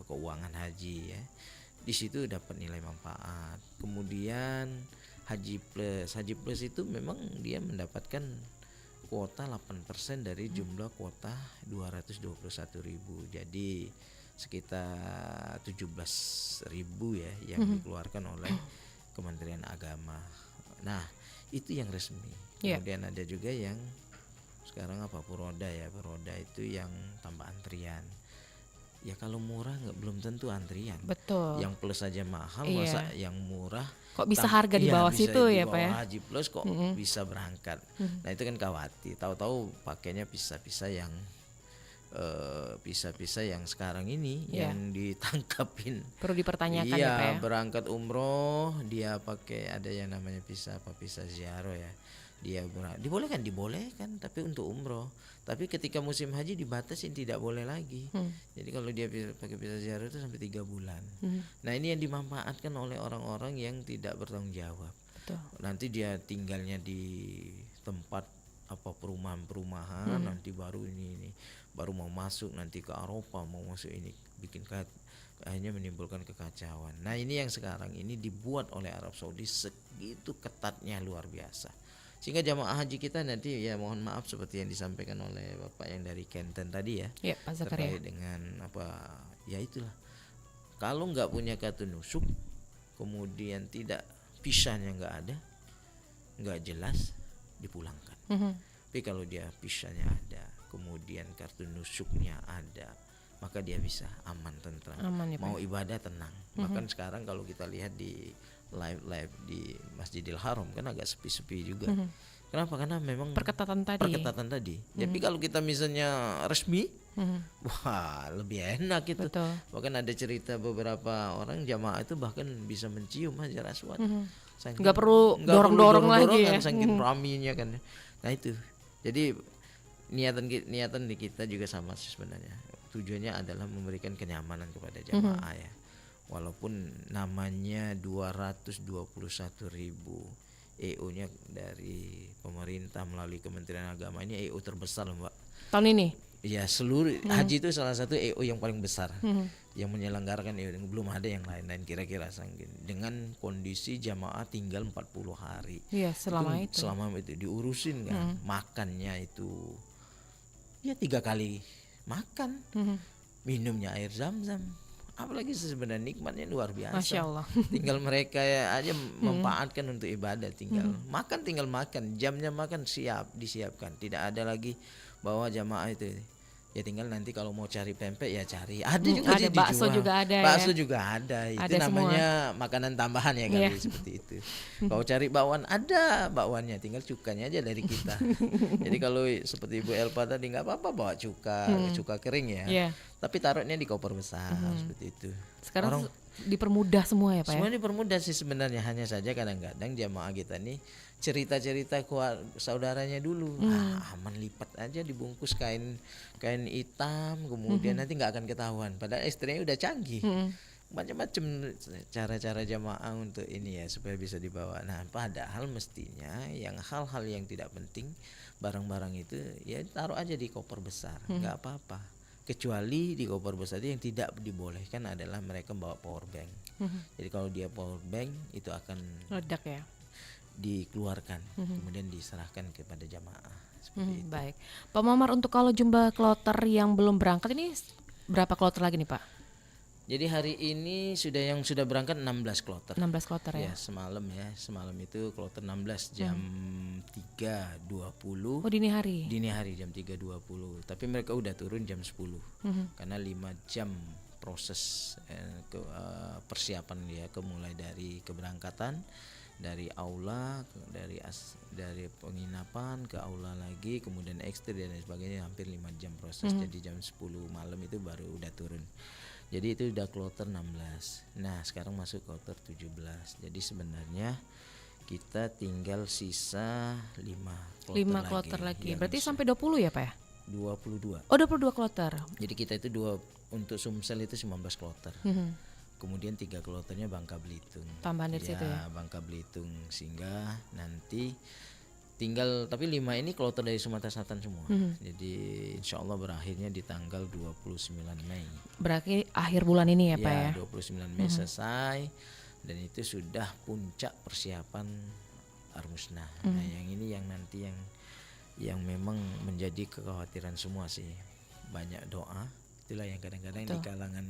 keuangan haji ya. Di situ dapat nilai manfaat. Kemudian haji plus itu memang dia mendapatkan kuota 8% dari jumlah kuota 221.000. Jadi sekitar 17.000 ya yang dikeluarkan oleh Kementerian Agama. Nah itu yang resmi. Kemudian ada juga yang sekarang Puroda ya, Puroda itu yang tanpa antrian. Ya kalau murah belum tentu antrian. Betul. Yang plus saja mahal, masa yang murah kok bisa harga di bawah situ ya Pak ya? Haji plus kok bisa berangkat. Nah itu kan khawatir. Tahu-tahu pakainya pisah-pisah yang sekarang ini yang ditangkapin. Perlu dipertanyakan ya Pak ya. Berangkat umroh dia pakai ada yang namanya pisah ziarah ya. Dia dibolehkan tapi untuk umroh. Tapi ketika musim haji dibatasin, tidak boleh lagi. Jadi kalau dia pakai pisah ziarah itu sampai 3 bulan. Nah ini yang dimanfaatkan oleh orang-orang yang tidak bertanggung jawab. Betul. Nanti dia tinggalnya di tempat perumahan, nanti baru ini baru mau masuk nanti ke Eropa, mau masuk ini bikin akhirnya menimbulkan kekacauan. Nah ini yang sekarang ini dibuat oleh Arab Saudi segitu ketatnya, luar biasa, sehingga jamaah haji kita nanti ya mohon maaf seperti yang disampaikan oleh Bapak yang dari Kenten tadi ya, Pak Zakaria, terkait dengan ya itulah, kalau nggak punya kartu nusuk, kemudian tidak pisahnya nggak ada, nggak jelas, dipulangkan. Tapi kalau dia pisahnya ada, kemudian kartu nusuknya ada, maka dia bisa aman, tentram. Aman ya, Pak. Mau ibadah tenang. Bahkan sekarang kalau kita lihat di live di Masjidil Haram kan agak sepi-sepi juga. Kenapa? Karena memang Perketatan tadi. Tapi kalau kita misalnya resmi, wah lebih enak itu. Betul. Bahkan ada cerita beberapa orang jamaah itu bahkan bisa mencium Hajar Aswad. Nggak perlu dorong-dorong lagi ya. Saking raminya kan. Nah itu. Jadi niatan di kita juga sama sih sebenarnya. Tujuannya adalah memberikan kenyamanan kepada jamaah ya. Walaupun namanya 221.000 EO-nya dari pemerintah melalui Kementerian Agama, ini EO terbesar Mbak. Tahun ini? Ya seluruh haji itu salah satu EO yang paling besar yang menyelenggarakan EO, belum ada yang lain-lain kira-kira dengan kondisi jamaah tinggal 40 hari. Iya, selama itu. Selama itu diurusin kan, makannya itu ya 3 kali makan, minumnya air zam-zam. Apalagi sebenarnya nikmatnya luar biasa. Masya Allah. Tinggal mereka aja memanfaatkan untuk ibadah, tinggal makan, jamnya makan disiapkan. Tidak ada lagi bahwa jamaah itu ya tinggal nanti kalau mau cari pempek ya cari. Ada juga ada bakso dijual. juga ada Bakso ya. juga ada. Itu Ada namanya makanan tambahan ya kali seperti itu. Kalau cari bakwan ada bakwannya, tinggal cukanya aja dari kita. Jadi kalau seperti Ibu Elpa tadi nggak apa-apa bawa cuka kering ya. Yeah. Tapi taruhnya di koper besar seperti itu. Sekarang dipermudah semua ya Pak Semua ya? dipermudah sih sebenarnya, hanya saja kadang-kadang jamaah kita nih cerita-cerita saudaranya dulu, aman lipat aja dibungkus kain hitam, kemudian nanti nggak akan ketahuan. Padahal istrinya udah canggih, macam-macam cara-cara jamaah untuk ini ya supaya bisa dibawa. Nah padahal mestinya yang hal-hal yang tidak penting, barang-barang itu ya taruh aja di koper besar, nggak apa-apa. Kecuali di koper besar itu yang tidak dibolehkan adalah mereka bawa power bank. Jadi kalau dia power bank itu akan Ledak ya. dikeluarkan, kemudian diserahkan kepada jamaah. Seperti itu. Baik, Pak Muammar, untuk kalau jumlah kloter yang belum berangkat ini berapa kloter lagi nih Pak? Jadi hari ini sudah berangkat 16 kloter. 16 kloter ya? Semalam itu kloter 16 jam 3.20. Oh dini hari? Dini hari jam 3.20. Tapi mereka udah turun jam 10 karena 5 jam proses persiapan dia, mulai dari keberangkatan, dari aula, dari penginapan ke aula lagi, kemudian ekstra dan sebagainya, hampir 5 jam proses. Jadi jam 10 malam itu baru udah turun. Jadi itu udah kloter 16. Nah sekarang masuk kloter 17. Jadi sebenarnya kita tinggal sisa 5 kloter lagi. Berarti sampai 20 ya Pak ya? 22. Oh 22 kloter. Jadi kita itu untuk Sumsel itu 19 kloter. Kemudian 3 kloternya Bangka Belitung. Tambahan dari situ ya? Bangka Belitung, sehingga nanti tinggal, tapi 5 ini kloter dari Sumatera Selatan semua. Jadi insya Allah berakhirnya di tanggal 29 Mei. Berarti akhir bulan ini ya Pak ya? 29 Mei selesai, dan itu sudah puncak persiapan Armusna. Nah yang ini yang nanti yang memang menjadi kekhawatiran semua sih. Banyak doa, itulah yang kadang-kadang di kalangan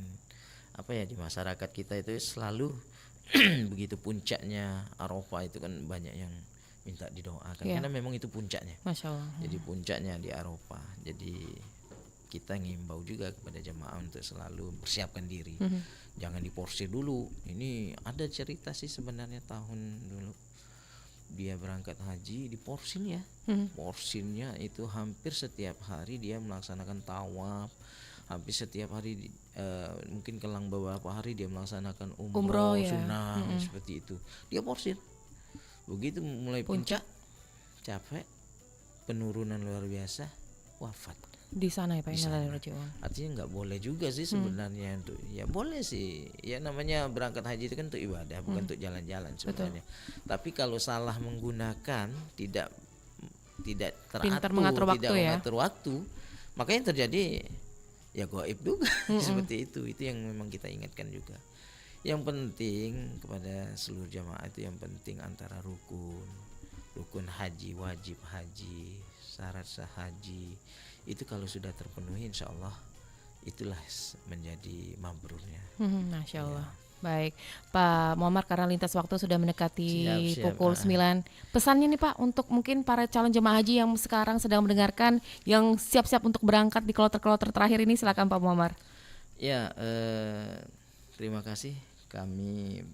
di masyarakat kita itu selalu begitu puncaknya Arafah itu kan banyak yang minta didoakan karena memang itu puncaknya. Masya Allah. Jadi puncaknya di Arafah. Jadi kita ngimbau juga kepada jemaah untuk selalu persiapkan diri. Jangan diporsir dulu. Ini ada cerita sih sebenarnya tahun dulu dia berangkat haji di porsin ya. Porsinnya itu hampir setiap hari dia melaksanakan tawaf. Hampir setiap hari mungkin kelang beberapa hari dia melaksanakan umroh sunnah seperti itu. Dia porsir. Begitu mulai puncak capek, penurunan luar biasa, wafat di sana ya Pak. Artinya nggak boleh juga sih sebenarnya untuk ya boleh sih ya, namanya berangkat haji itu kan untuk ibadah bukan untuk jalan-jalan sebenarnya. Tapi kalau salah menggunakan, tidak teratur, tidak mengatur waktu, maka yang terjadi ya gaib juga. Seperti itu yang memang kita ingatkan juga. Yang penting kepada seluruh jamaah itu yang penting antara rukun haji, wajib haji, syarat sah haji itu kalau sudah terpenuhi insya Allah itulah menjadi mabrurnya. Masya Allah. Baik, Pak Muammar, karena lintas waktu sudah mendekati Siap. pukul 9. Pesannya nih Pak untuk mungkin para calon jemaah haji yang sekarang sedang mendengarkan, yang siap-siap untuk berangkat di kloter-kloter terakhir ini, silakan Pak Muammar. Ya, terima kasih. Kami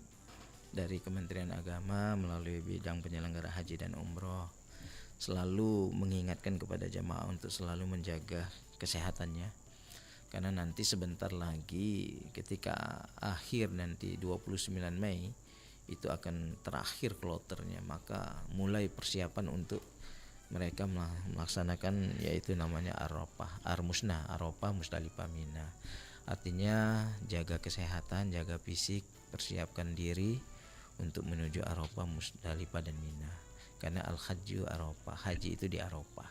dari Kementerian Agama melalui bidang penyelenggara haji dan umroh selalu mengingatkan kepada jamaah untuk selalu menjaga kesehatannya. Karena nanti sebentar lagi ketika akhir nanti 29 Mei itu akan terakhir kloternya, maka mulai persiapan untuk mereka melaksanakan yaitu namanya Arafah, Musdalifah, Mina. Artinya jaga kesehatan, jaga fisik, persiapkan diri untuk menuju Arafah, Musdalifah dan Mina. Karena al-hajju Arafah, haji itu di Arafah.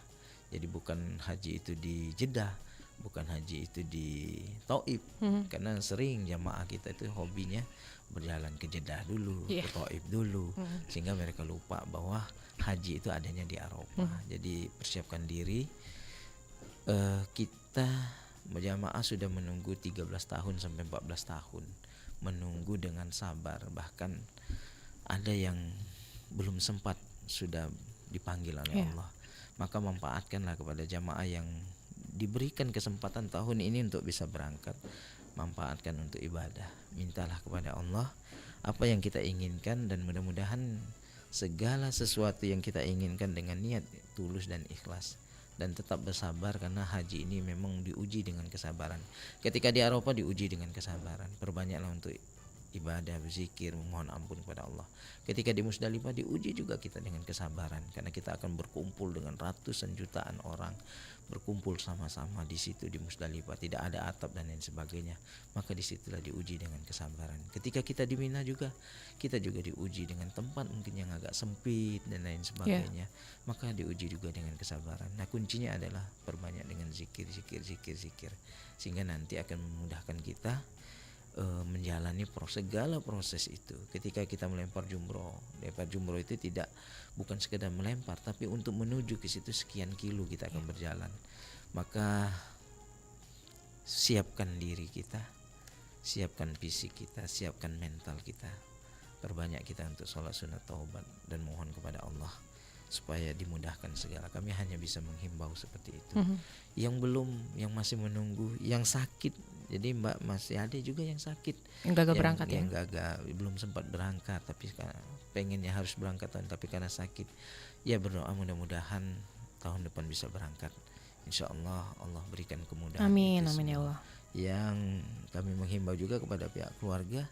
Jadi bukan haji itu di Jeddah, bukan haji itu di Taif. Karena sering jamaah kita itu hobinya berjalan ke Jeddah dulu, ke Taif dulu, sehingga mereka lupa bahwa haji itu adanya di Arafah. Jadi persiapkan diri. Kita jamaah sudah menunggu 13 tahun sampai 14 tahun, menunggu dengan sabar, bahkan ada yang belum sempat sudah dipanggil oleh Allah. Maka manfaatkanlah kepada jamaah yang diberikan kesempatan tahun ini untuk bisa berangkat, manfaatkan untuk ibadah. Mintalah kepada Allah apa yang kita inginkan, dan mudah-mudahan segala sesuatu yang kita inginkan dengan niat tulus dan ikhlas, dan tetap bersabar, karena haji ini memang diuji dengan kesabaran. Ketika di Arafah diuji dengan kesabaran, perbanyaklah untuk ibadah, berzikir, memohon ampun kepada Allah. Ketika di Musdalifah diuji juga kita dengan kesabaran, karena kita akan berkumpul dengan ratusan jutaan orang, berkumpul sama-sama di situ di Musdalifah, tidak ada atap dan lain sebagainya, maka disitulah diuji dengan kesabaran. Ketika kita di Mina juga, kita juga diuji dengan tempat mungkin yang agak sempit dan lain sebagainya, maka diuji juga dengan kesabaran. Nah, kuncinya adalah perbanyak dengan zikir, sehingga nanti akan memudahkan kita menjalani segala proses itu. Ketika kita melempar jumroh itu bukan sekedar melempar, tapi untuk menuju ke situ sekian kilo kita akan berjalan. Maka siapkan diri kita, siapkan fisik kita, siapkan mental kita. Perbanyak kita untuk sholat sunat taubat dan mohon kepada Allah supaya dimudahkan segala. Kami hanya bisa menghimbau seperti itu. Yang belum, yang masih menunggu, yang sakit. Jadi Mbak, masih ada juga yang sakit, yang gagal berangkat, yang gagal, belum sempat berangkat, tapi pengennya harus berangkat tapi karena sakit. Ya, berdoa mudah-mudahan tahun depan bisa berangkat. Insya Allah, Allah berikan kemudahan. Amin ya Allah. Yang kami menghimbau juga kepada pihak keluarga,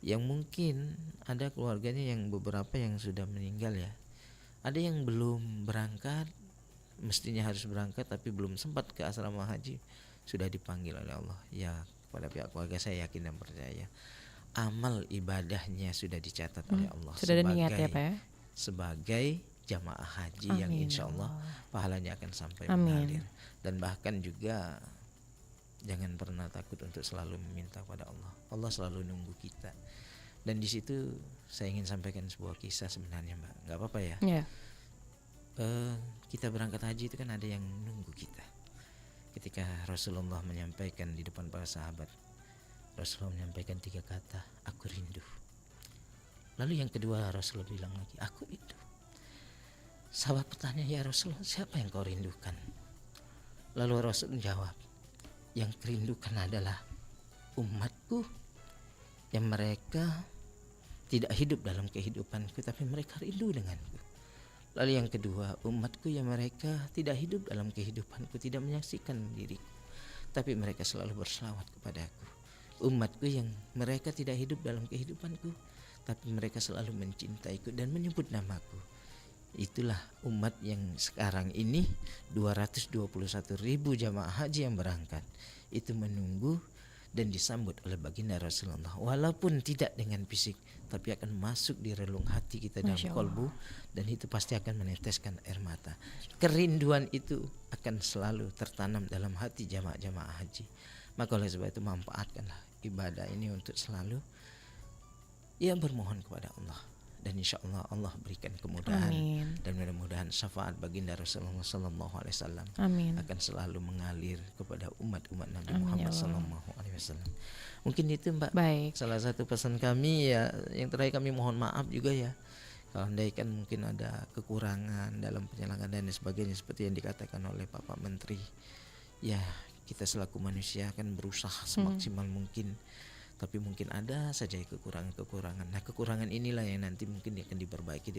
yang mungkin ada keluarganya yang beberapa yang sudah meninggal ya. Ada yang belum berangkat, mestinya harus berangkat tapi belum sempat ke asrama haji, sudah dipanggil oleh Allah. Ya, kepada pihak keluarga saya yakin dan percaya amal ibadahnya sudah dicatat oleh Allah sudah ada niat ya Pak ya? Sebagai jamaah haji yang insya Allah pahalanya akan sampai mengalir. Dan bahkan juga jangan pernah takut untuk selalu meminta kepada Allah. Allah selalu nunggu kita. Dan di situ saya ingin sampaikan sebuah kisah sebenarnya Mbak, nggak apa-apa ya? Kita berangkat haji itu kan ada yang nunggu kita. Ketika Rasulullah menyampaikan di depan para sahabat, Rasulullah menyampaikan 3 kata, aku rindu. Lalu yang kedua Rasulullah bilang lagi, aku rindu. Sahabat bertanya, ya Rasulullah, siapa yang kau rindukan? Lalu Rasul menjawab, yang kerindukan adalah umatku, yang mereka tidak hidup dalam kehidupanku, tapi mereka rindu denganku. Lalu yang kedua, umatku yang mereka tidak hidup dalam kehidupanku, tidak menyaksikan diriku, tapi mereka selalu berselawat kepadaku. Umatku yang mereka tidak hidup dalam kehidupanku, tapi mereka selalu mencintaiku dan menyebut namaku. Itulah umat yang sekarang ini 221.000 jamaah haji yang berangkat. Itu menunggu dan disambut oleh baginda Rasulullah, walaupun tidak dengan fisik, tapi akan masuk di relung hati kita dalam kolbu, dan itu pasti akan meneteskan air mata. Kerinduan itu akan selalu tertanam dalam hati jamaah haji. Maka oleh sebab itu manfaatkanlah ibadah ini untuk selalu bermohon kepada Allah dan insya Allah Allah berikan kemudahan. Amin. Dan mudah-mudahan syafaat baginda Rasulullah Sallallahu Alaihi Wasallam Amin. akan selalu mengalir kepada umat-umat Nabi Amin, Muhammad ya Allah. Sallallahu Alaihi Wasallam. Mungkin itu Mbak Baik. salah satu pesan kami ya. Yang terakhir kami mohon maaf juga ya, kalau andaikan mungkin ada kekurangan dalam penyelenggaraan dan sebagainya seperti yang dikatakan oleh Bapak Menteri. Ya kita selaku manusia kan berusaha semaksimal mungkin, tapi mungkin ada saja kekurangan-kekurangan. Nah kekurangan inilah yang nanti mungkin akan diperbaiki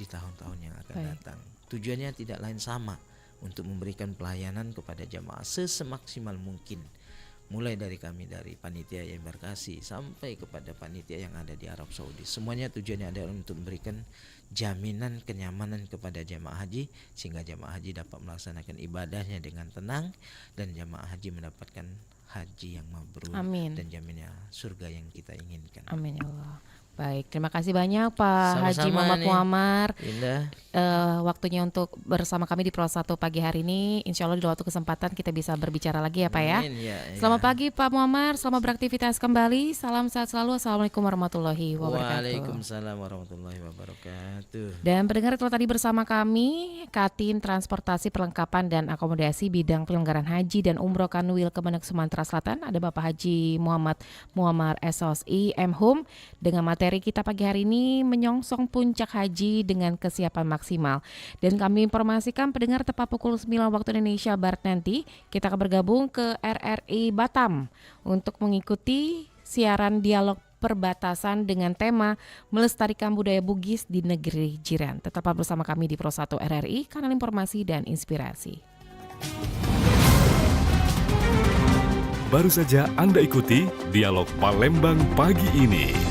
di tahun-tahun yang akan Baik. datang. Tujuannya tidak lain sama, untuk memberikan pelayanan kepada jamaah sesemaksimal mungkin. Mulai dari kami, dari panitia yang embarkasi sampai kepada panitia yang ada di Arab Saudi. Semuanya tujuannya adalah untuk memberikan jaminan kenyamanan kepada jamaah haji, sehingga jamaah haji dapat melaksanakan ibadahnya dengan tenang, dan jamaah haji mendapatkan haji yang mabrur Amin. dan jaminnya surga yang kita inginkan. Amin ya Allah. Baik, terima kasih banyak Pak Haji Sama-sama Muhammad nih. Muammar. Indah. Waktunya untuk bersama kami di Pro 1 pagi hari ini. Insya Allah di waktu kesempatan kita bisa berbicara lagi ya Pak ya. Amin, ya. Selamat pagi Pak Muammar, selamat beraktivitas kembali. Salam sehat selalu. Assalamualaikum warahmatullahi wabarakatuh. Waalaikumsalam warahmatullahi wabarakatuh. Dan pendengar telah tadi bersama kami Katin Transportasi Perlengkapan dan Akomodasi Bidang Penyelenggaraan Haji dan Umroh Kanwil Kemenag Sumatera Selatan. Ada Bapak Haji Muhammad Muammar SOSI M.Hum. Dengan materi kita pagi hari ini menyongsong puncak haji dengan kesiapan maksimal. Dan kami informasikan pendengar tepat pukul 9 waktu Indonesia Barat nanti kita akan bergabung ke RRI Batam untuk mengikuti siaran dialog perbatasan dengan tema melestarikan budaya Bugis di negeri jiran. Tetaplah bersama kami di Pro 1 RRI, kanal informasi dan inspirasi. Baru saja Anda ikuti Dialog Palembang pagi ini.